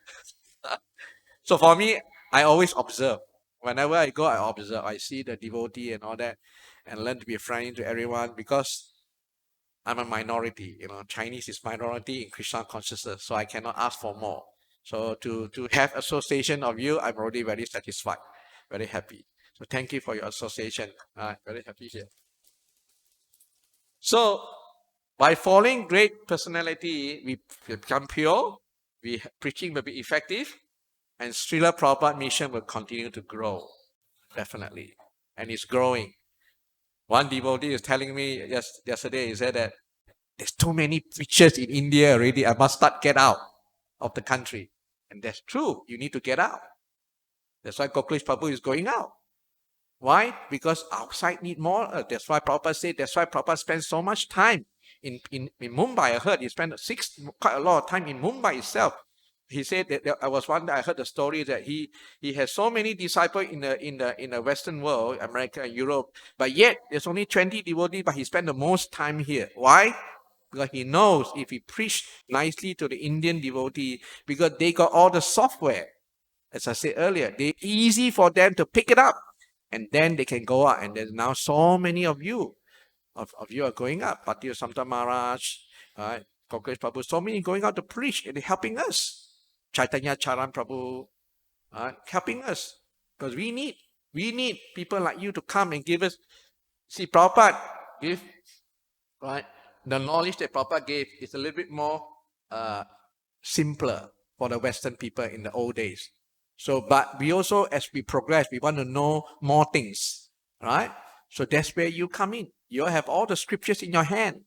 So for me, I always observe. Whenever I go, I observe. I see the devotee and all that, and learn to be friendly to everyone, because I'm a minority. Chinese is minority in Krishna consciousness, so I cannot ask for more. So to have association of you, I'm already very satisfied, very happy. So thank you for your association. Very happy here. So by following great personality, we become pure. Preaching will be effective, and Srila Prabhupada mission will continue to grow, definitely, and it's growing. One devotee is telling me yesterday, he said that there's too many preachers in India already. I must get out of the country. And that's true. You need to get out. That's why Koklish Prabhu is going out. Why? Because outside need more. That's why Prabhupada said, that's why Prabhupada spends so much time in Mumbai. I heard he spent quite a lot of time in Mumbai itself. He said that I was one day I heard the story that he has so many disciples in the Western world, America and Europe, but yet there's only 20 devotees, but he spent the most time here. Why? Because he knows if he preach nicely to the Indian devotee, because they got all the software. As I said earlier, they're easy for them to pick it up, and then they can go out. And there's now so many of you are going up. Patiya Samta Maharaj, right? Kokresh Prabhu, so many going out to preach, and they're helping us. Chaitanya Charan Prabhu, helping us. Because we need people like you to come and give us. See, Prabhupada give, right? The knowledge that Prabhupada gave is a little bit more simpler for the Western people in the old days. So, but we also, as we progress, we want to know more things, right? So that's where you come in. You have all the scriptures in your hand.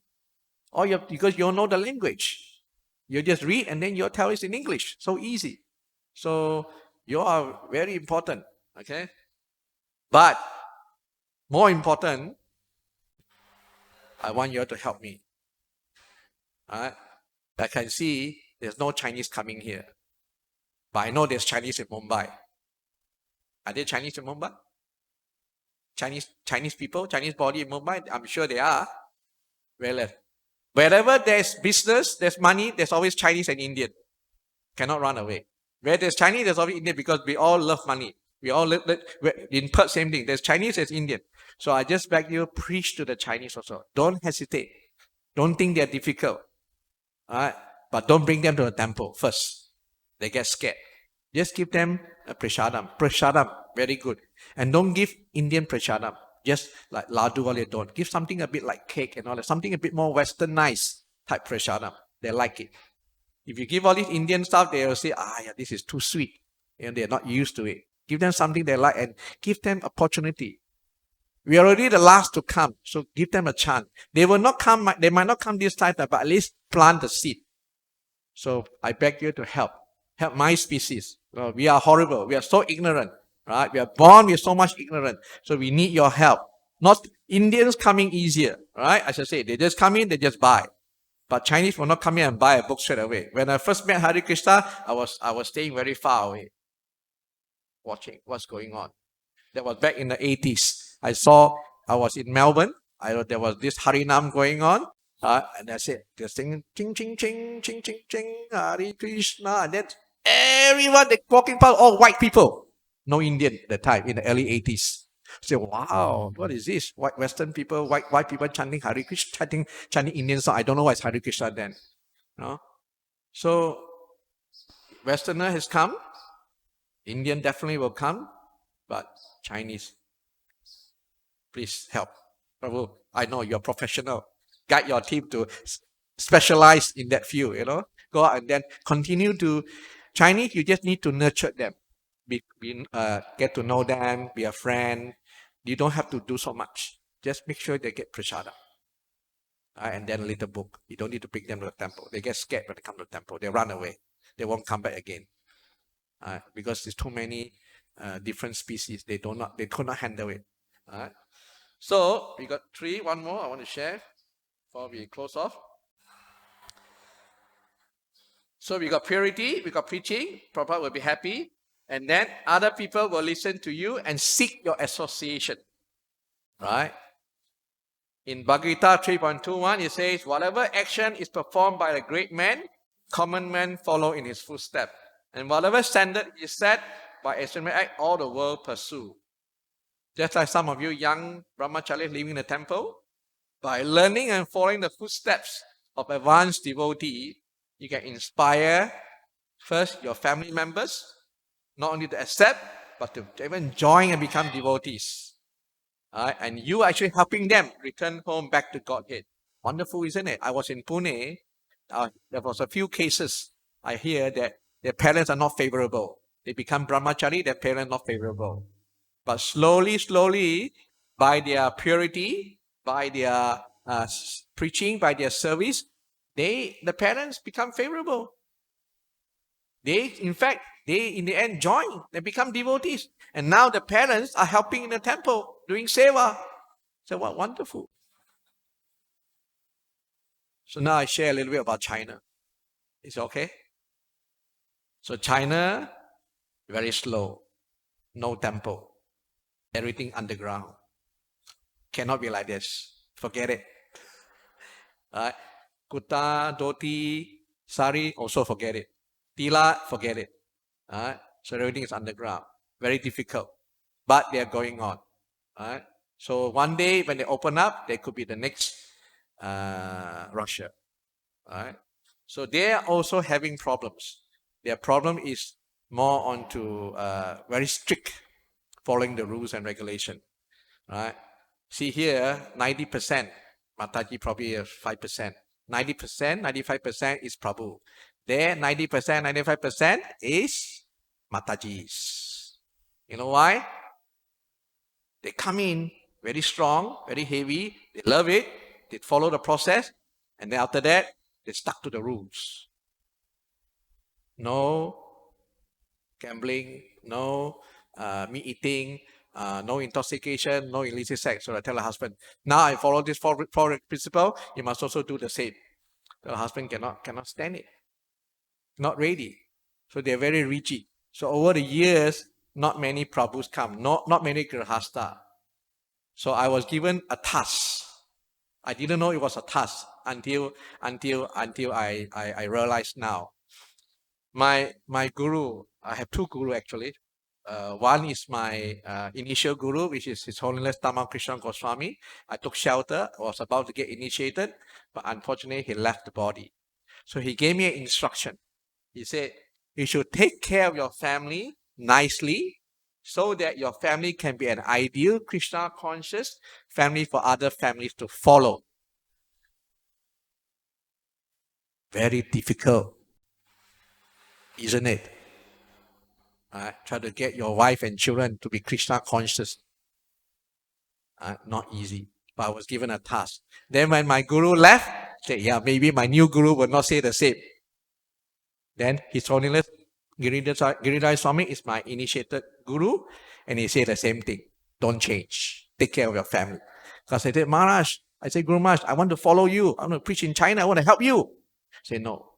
Because you know the language. You just read and then you tell it in English. So easy. So you are very important, okay? But more important, I want you to help me. All right? I can see there's no Chinese coming here. But I know there's Chinese in Mumbai. Are there Chinese in Mumbai? Chinese people, Chinese body in Mumbai? I'm sure they are. Well, wherever there's business, there's money, there's always Chinese and Indian. Cannot run away. Where there's Chinese, there's always Indian, because we all love money. We all live in Perth, same thing. There's Chinese, there's Indian. So I just beg you, preach to the Chinese also. Don't hesitate. Don't think they're difficult. All right? But don't bring them to the temple first. They get scared. Just give them a prasadam. Prasadam, very good. And don't give Indian prasadam. Just like ladu or don't. Give something a bit like cake and all that. Something a bit more westernized type prasadam. They like it. If you give all this Indian stuff, they will say, this is too sweet. And they're not used to it. Give them something they like and give them opportunity. We are already the last to come, so give them a chance. They will not come, they might not come this time, but at least plant the seed. So I beg you to help my species. We are horrible. We are so ignorant, right? We are born with so much ignorance. So we need your help. Not Indians coming easier, right? As I say, they just come in, they just buy. But Chinese will not come in and buy a book straight away. When I first met Hare Krishna, I was staying very far away, watching what's going on. That was back in the 80s. I was in Melbourne. There was this Harinam going on. And I said, they're singing, ching, ching, ching, ching, ching, ching, Hare Krishna. And then everyone, they walking past, all white people. No Indian at the time, in the early 80s. So, wow, what is this? White Western people, white people chanting Hare Krishna, chanting Indian song. I don't know what is Hare Krishna then. No? So, Westerner has come. Indian definitely will come. But Chinese, please help. Prabhu, I know you're professional. Guide your team to specialize in that field, Go out and then continue to... Chinese, you just need to nurture them. Get to know them, be a friend. You don't have to do so much. Just make sure they get prasada. And then a little book. You don't need to bring them to the temple. They get scared when they come to the temple. They run away. They won't come back again. Because there's too many different species. They could not handle it. So we got 3. One more I want to share before we close off. So we got purity, we got preaching. Prabhupada will be happy, and then other people will listen to you and seek your association. Right? In Bhagavad 3.21, it says, whatever action is performed by a great man, common men follow in his footsteps. And whatever standard is set by extraordinary act, all the world pursue. Just like some of you young brahmacharis living the temple, by learning and following the footsteps of advanced devotee, you can inspire first your family members, not only to accept, but to even join and become devotees. And you actually helping them return home back to Godhead. Wonderful, isn't it? I was in Pune. There was a few cases I hear that their parents are not favorable. They become brahmachari, their parents not favorable. But slowly, by their purity, by their preaching, by their service, the parents become favorable. In fact, they in the end join. They become devotees. And now the parents are helping in the temple, doing seva. So what wonderful. So now I share a little bit about China. It's okay? So China, very slow. No temple. Everything underground. Cannot be like this. Forget it. Kurta, dhoti, sari, also forget it. Tila, forget it. So everything is underground. Very difficult. But they are going on. So one day when they open up, they could be the next Russia. So they are also having problems. Their problem is more onto very strict following the rules and regulation. See here, 90%, Mataji probably 5%. 90%, 95% is Prabhu. There, 90%, 95% is Matajis. You know why? They come in very strong, very heavy. They love it. They follow the process. And then after that, they stuck to the rules. No gambling, no meat eating, no intoxication, no illicit sex. So I tell the husband, now I follow this four principle, you must also do the same. The husband cannot stand it. Not ready. So they're very rigid. So over the years, not many Prabhus come, not many Grihasta. So I was given a task. I didn't know it was a task until I realized now. My guru, I have two guru actually. One is my initial guru, which is His Holiness Tamal Krishna Goswami. I took shelter, was about to get initiated, but unfortunately he left the body. So he gave me an instruction. He said, you should take care of your family nicely so that your family can be an ideal Krishna conscious family for other families to follow. Very difficult, isn't it? Try to get your wife and children to be Krishna conscious. Not easy, but I was given a task. Then when my guru left, I said, yeah, maybe my new guru will not say the same. Then His Holiness Giridhar Swami is my initiated guru, and he said the same thing. Don't change. Take care of your family. Because I said, Maharaj, Guru Maharaj, I want to follow you. I want to preach in China. I want to help you. I said, no,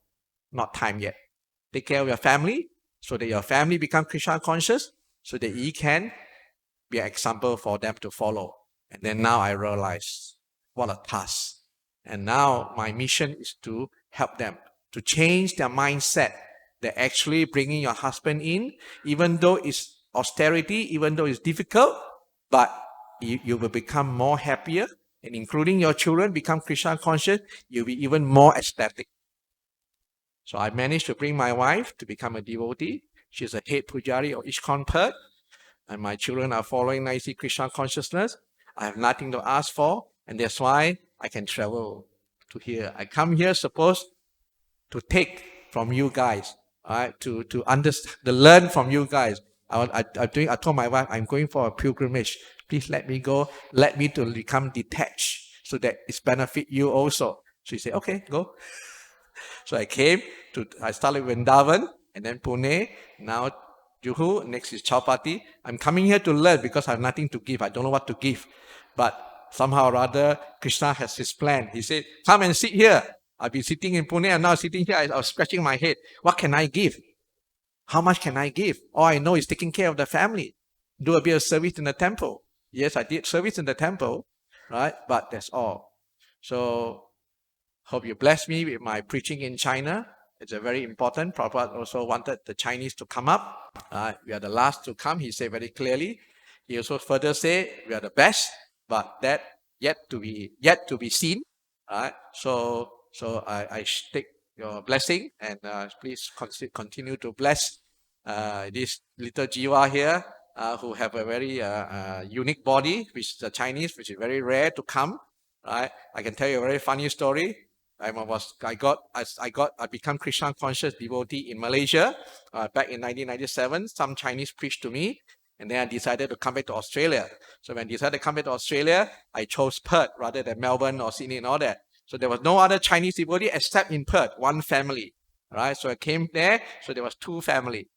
not time yet. Take care of your family so that your family become Krishna conscious, so that you can be an example for them to follow. And then now I realize what a task. And now my mission is to help them to change their mindset. They're actually bringing your husband in, even though it's austerity, even though it's difficult, but you will become more happier, and including your children become Krishna conscious, you'll be even more ecstatic. So I managed to bring my wife to become a devotee. She's a head pujari of ISKCON Perth, and my children are following nicely Krishna consciousness. I have nothing to ask for, and that's why I can travel to here. I come here supposed to take from you guys, to understand, to learn from you guys. I told my wife, I'm going for a pilgrimage. Please let me go. Let me to become detached so that it's benefit you also. She said, okay, go. So I started with Vrindavan, and then Pune, now Juhu, next is Chowpatty. I'm coming here to learn because I have nothing to give. I don't know what to give. But somehow or other, Krishna has his plan. He said, come and sit here. I've been sitting in Pune, and now sitting here, I was scratching my head. What can I give? How much can I give? All I know is taking care of the family. Do a bit of service in the temple. Yes, I did service in the temple, right? But that's all. So, hope you bless me with my preaching in China. It's a very important. Prabhupada also wanted the Chinese to come up. We are the last to come, he said very clearly. He also further said, we are the best, but that yet to be seen. So I take your blessing, and please continue to bless this little jiva here, who have a very unique body, which is the Chinese, which is very rare to come. Right? I can tell you a very funny story. I become Krishna conscious devotee in Malaysia back in 1997. Some Chinese preached to me, and then I decided to come back to Australia. So when I decided to come back to Australia, I chose Perth rather than Melbourne or Sydney and all that. So there was no other Chinese devotee except in Perth, one family. right? So I came there, so there was 2 family.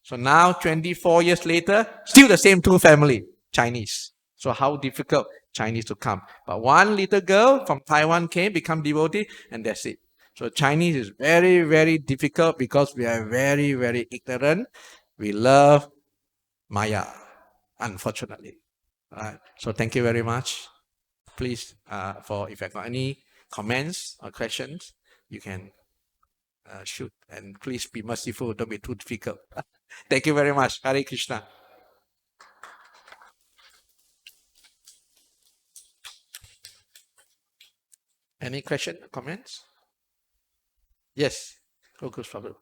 So now 24 years later, still the same 2 family, Chinese. So how difficult Chinese to come. But one little girl from Taiwan came, become devotee, and that's it. So Chinese is very, very difficult because we are very, very ignorant. We love Maya, unfortunately. Right. So thank you very much. Please, for if you have got any comments or questions, you can shoot. And please be merciful, don't be too difficult. Thank you very much. Hare Krishna. Any question, comments? Yes. Focus, Prabhu.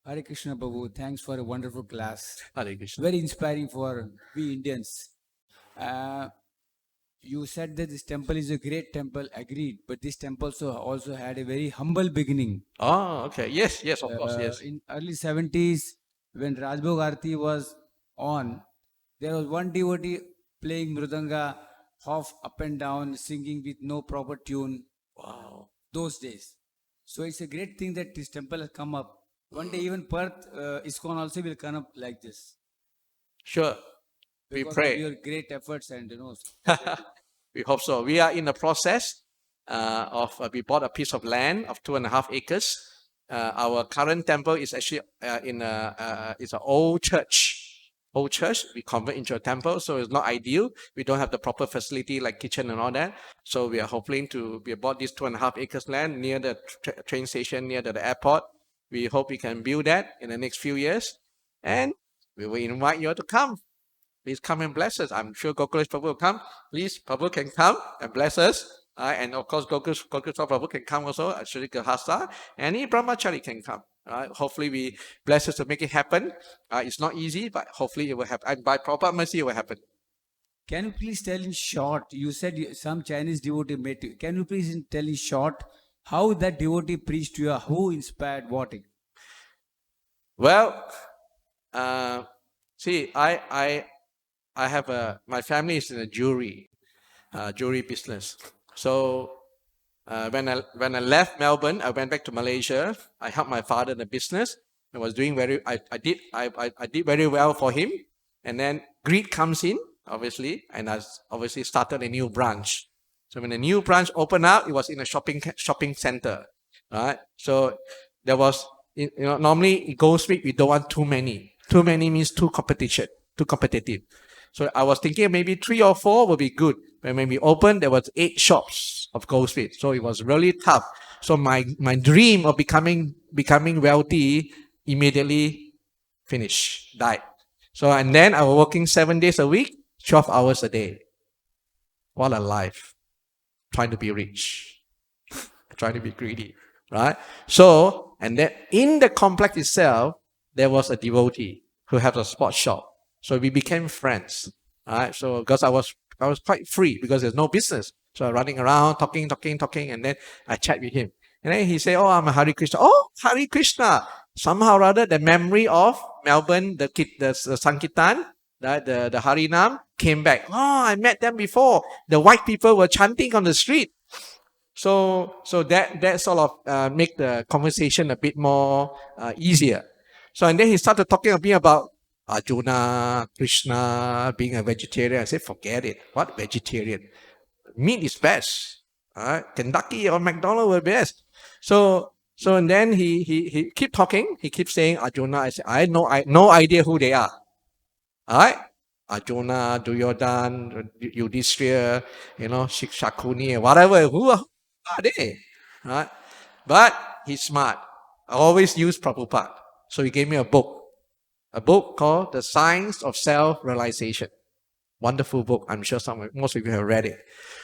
Hare Krishna Prabhu, thanks for a wonderful class. Hare Krishna. Very inspiring for we Indians. You said that this temple is a great temple, agreed, but this temple also had a very humble beginning. Oh, okay. Yes, yes, of course, yes. In early 70s, when Rajbhog Aarti was on, there was one devotee playing mridanga, half up and down, singing with no proper tune. Wow. Those days. So it's a great thing that this temple has come up. One day even Perth, ISKCON also will come up like this. Sure. We Because pray. of your great efforts and We hope so. We are in the process we bought a piece of land of 2.5 acres. Our current temple is actually it's an old church. Old church, we convert into a temple, so it's not ideal. We don't have the proper facility like kitchen and all that. So we are hoping we bought this 2.5 acres land near the train station, near the airport. We hope we can build that in the next few years. And we will invite you all to come. Please come and bless us. I'm sure Gokulesh Prabhu will come. Please, Prabhu can come and bless us. And of course, Gokulesh Prabhu can come also. Shri Gahasa. Any brahmachari can come. Hopefully, we bless us to make it happen. It's not easy, but hopefully it will happen. And by proper mercy, it will happen. Can you please tell in short, you said some Chinese devotee met you. Can you please tell in short how that devotee preached to you? Who inspired what? Well, see, I have my family is in a jewelry business. So when I left Melbourne, I went back to Malaysia. I helped my father in the business. I was doing I did very well for him. And then greed comes in, obviously, and I obviously started a new branch. So when the new branch opened up, it was in a shopping center, right? So there was, normally in Goldsmith we don't want too many. Too many means too competitive. So I was thinking maybe 3 or 4 would be good. But when we opened, there was 8 shops of Goldsmith. So it was really tough. So my dream of becoming wealthy immediately died. So, and then I was working 7 days a week, 12 hours a day. What a life. Trying to be rich. Trying to be greedy. Right? So, and then in the complex itself, there was a devotee who had a sports shop. So we became friends, right? So because I was quite free because there's no business. So I'm running around, talking, and then I chat with him. And then he said, "Oh, I'm a Hare Krishna." Oh, Hare Krishna. Somehow or other, the memory of Melbourne, the Sankirtan, the Harinam came back. Oh, I met them before. The white people were chanting on the street. So that sort of make the conversation a bit more easier. So and then he started talking to me about Arjuna, Krishna, being a vegetarian. I said, forget it. What vegetarian? Meat is best. Kentucky or McDonald's were best. So and then he keep talking. He keeps saying Arjuna. I said, I had no idea who they are. All right? Arjuna, Duryodhan, Yudhishthira, Shakuni, whatever. Who are they? Right? But he's smart. I always use Prabhupada. So he gave me a book called The Science of Self-Realization. Wonderful book. I'm sure most of you have read it.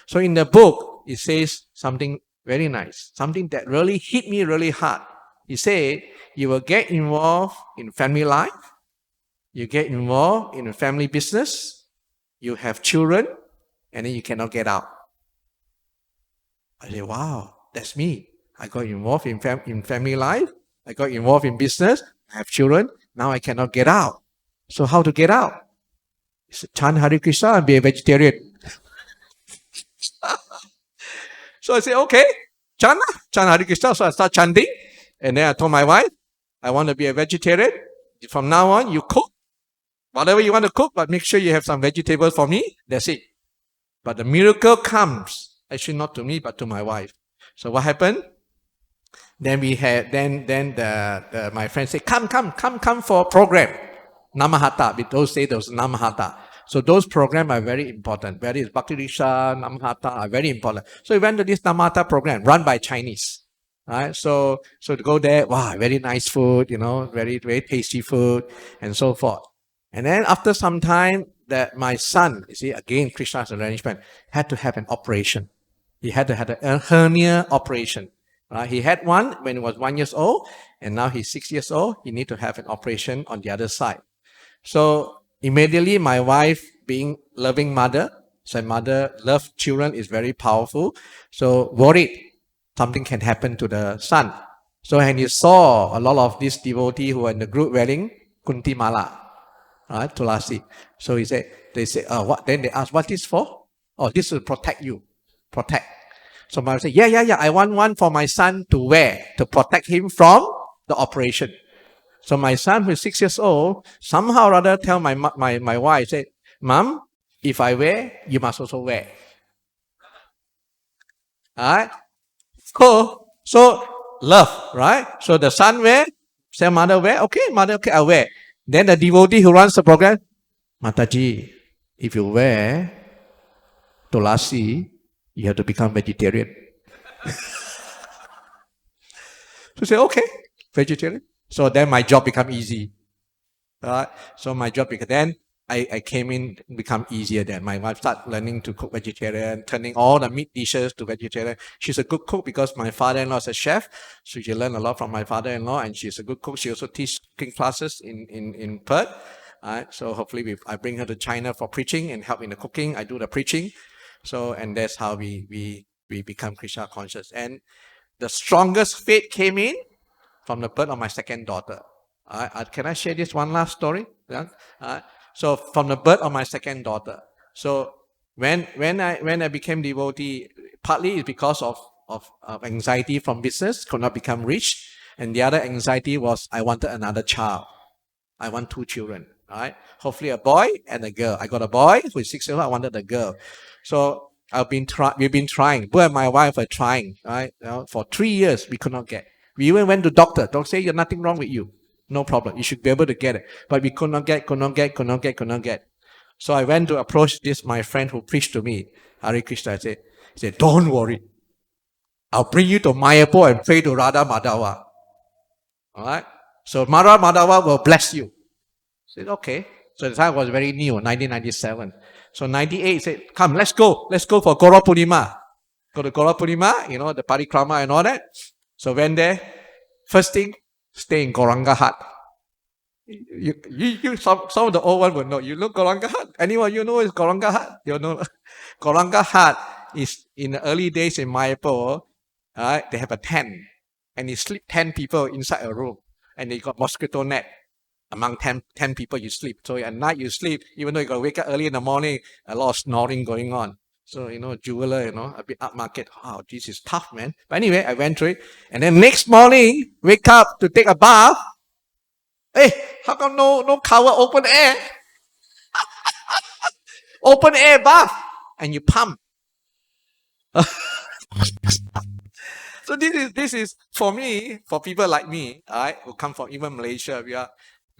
So in the book, it says something very nice, something that really hit me really hard. He said, you will get involved in family life, you get involved in a family business, you have children, and then you cannot get out. I said, wow, that's me. I got involved in family life, I got involved in business, I have children, now I cannot get out. So how to get out? He said, chant Hare Krishna and be a vegetarian. So I said, okay, chant Hare Krishna. So I start chanting. And then I told my wife, I want to be a vegetarian. From now on, you cook whatever you want to cook, but make sure you have some vegetables for me. That's it. But the miracle comes, actually not to me, but to my wife. So what happened? Then we had, my friend said, come for a program. Namahata. With those days, there was Namahata. So those programs are very important. Whether it's Bhakti Riksha, Namahata are very important. So we went to this Namahata program run by Chinese. Right? So to go there, wow, very nice food, very, very tasty food and so forth. And then after some time, that my son, you see, again, Krishna's arrangement, had to have an operation. He had to have a hernia operation. Right? He had one when he was 1 year old, and now he's 6 years old. He need to have an operation on the other side. So immediately, my wife, being loving mother, said, mother, love children is very powerful. So worried something can happen to the son. So when he saw a lot of these devotees who were in the group wearing Kunti Mala, right, Tulasi. So they said, what? Then they asked, what is for? Oh, this will protect you. Protect. So my wife said, yeah, I want one for my son to wear to protect him from the operation. So my son, who is 6 years old, somehow or other tell my wife, said, Mom, if I wear, you must also wear. Alright? So love, right? So the son wear, say mother wear, okay, I wear. Then the devotee who runs the program, Mataji, if you wear Tulasi, you have to become vegetarian. So say, okay, vegetarian. So then my job become easy. So my job became, then I came in, become easier then. My wife started learning to cook vegetarian, turning all the meat dishes to vegetarian. She's a good cook because my father-in-law is a chef. So she learned a lot from my father-in-law, and she's a good cook. She also teaches cooking classes in Perth. So hopefully I bring her to China for preaching and help in the cooking. I do the preaching. So, and that's how we become Krishna conscious. And the strongest faith came in from the birth of my second daughter. Can I share this one last story? So from the birth of my second daughter. So when I became devotee, partly it's because of anxiety from business, could not become rich, and the other anxiety was I wanted another child. I want 2 children. Right? Hopefully a boy and a girl. I got a boy who is 6 years old. I wanted a girl. So we've been trying. Both and my wife are trying. Right? For 3 years we could not get. We even went to doctor. Doctor say there's nothing wrong with you. No problem. You should be able to get it. But we could not get. So I went to approach this, my friend who preached to me, Hare Krishna. He said, don't worry. I'll bring you to Mayapur and pray to Radha Madhava. Alright? So Radha Madhava will bless you. I said, okay. So the time was very new, 1997. So 98, he said, come, let's go. Let's go for Gaura Purnima. Go to Gaura Purnima, the parikrama and all that. So went there. First thing, stay in Gauranga Hut. Some of the old ones will know. You know Gauranga Hut? Anyone you know is Gauranga Hut? You know, Gauranga Hut is in the early days in Mayapur. They have a tent, and you sleep 10 people inside a room, and they got mosquito net. Among 10 people you sleep. So at night you sleep, even though you got to wake up early in the morning, a lot of snoring going on. So, jeweler, a bit upmarket. Wow, this is tough, man. But anyway, I went through it. And then next morning, wake up to take a bath. Hey, how come no cover, open air? Open air bath. And you pump. So this is for me, for people like me, right, who come from even Malaysia,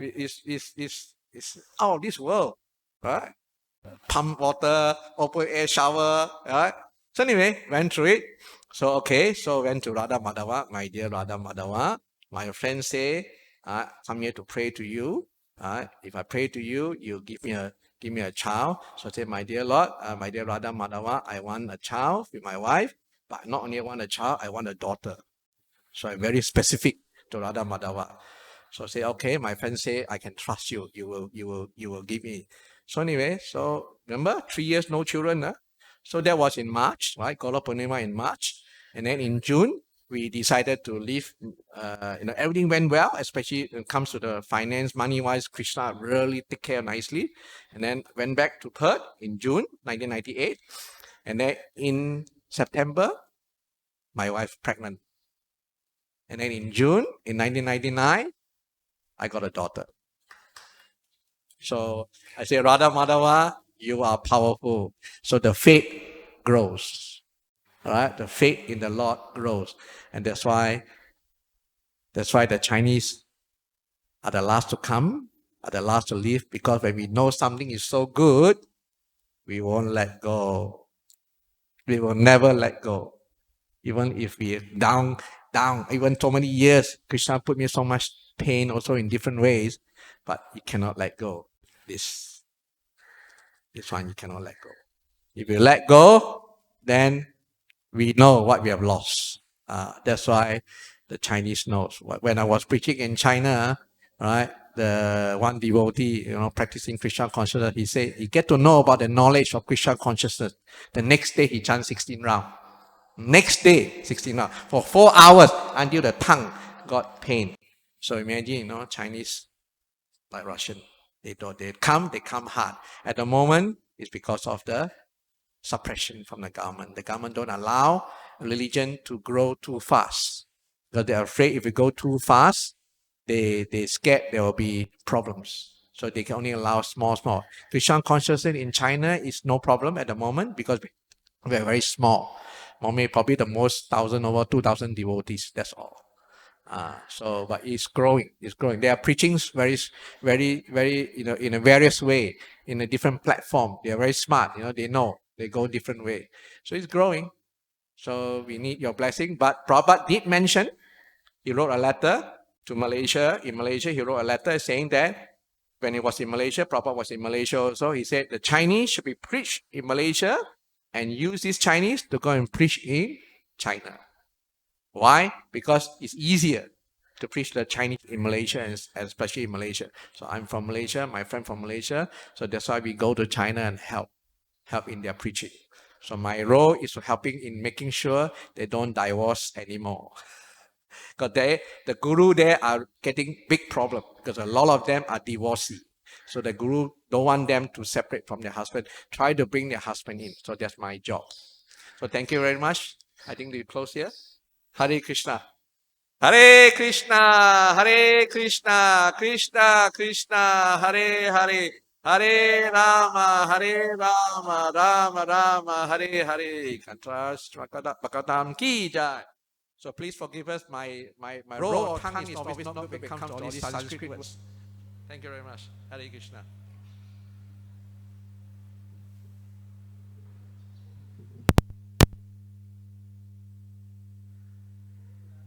it's out of this world, right? Pump water, open air shower, right? So anyway, went through it. So okay, so went to Radha Madhava, my dear Radha Madhava. My friend say, come here to pray to you. If I pray to you, you give me a child. So I say, my dear Lord, my dear Radha Madhava, I want a child with my wife, but not only want a child, I want a daughter. So I'm very specific to Radha Madhava. So I say, okay, my friend say, I can trust you. You will give me. So anyway, so remember, 3 years, no children. So that was in March, right? Gaura Purnima in March. And then in June, we decided to leave. Everything went well, especially when it comes to the finance, money-wise. Krishna really take care nicely. And then went back to Perth in June 1998. And then in September, my wife pregnant. And then in June, in 1999, I got a daughter. So I say, Radha Madhava, you are powerful. So the faith grows. All right? The faith in the Lord grows. And that's why the Chinese are the last to come, are the last to leave, because when we know something is so good, we won't let go. We will never let go. Even if we are down, even so many years, Krishna put me so much pain also in different ways, but you cannot let go. This one you cannot let go. If you let go, then we know what we have lost. That's why the Chinese knows. When I was preaching in China, right, the one devotee, practicing Krishna consciousness, he said he get to know about the knowledge of Krishna consciousness. The next day he chants 16 rounds. Next day, 16 rounds. For 4 hours until the tongue got pain. So imagine, Chinese like Russian. They come hard. At the moment, it's because of the suppression from the government. The government don't allow religion to grow too fast. Because they're afraid if we go too fast, they scared there will be problems. So they can only allow small. Krishna consciousness in China is no problem at the moment because we're very small. Probably the most over 2,000 devotees. That's all. But it's growing. It's growing. They are preaching very, in a various way, in a different platform. They are very smart. They know. They go different way. So it's growing. So we need your blessing. But Prabhupada did mention, he wrote a letter to Malaysia. In Malaysia, he wrote a letter saying that when he was in Malaysia, Prabhupada was in Malaysia also, he said the Chinese should be preached in Malaysia and use these Chinese to go and preach in China. Why? Because it's easier to preach the Chinese in Malaysia, and especially in Malaysia. So I'm from Malaysia, my friend from Malaysia. So that's why we go to China and help in their preaching. So my role is to helping in making sure they don't divorce anymore. Because the guru there are getting big problem because a lot of them are divorcee. So the guru don't want them to separate from their husband. Try to bring their husband in. So that's my job. So thank you very much. I think we close here. Hare Krishna. Hare Krishna. Hare Krishna. Krishna Krishna. Hare Hare. Hare Rama. Hare Rama. Rama Rama. Hare Hare. Contrast Bhagavatam ki jai. So please forgive us. My raw tongue is not to become all these Sanskrit words. Thank you very much. Hare Krishna.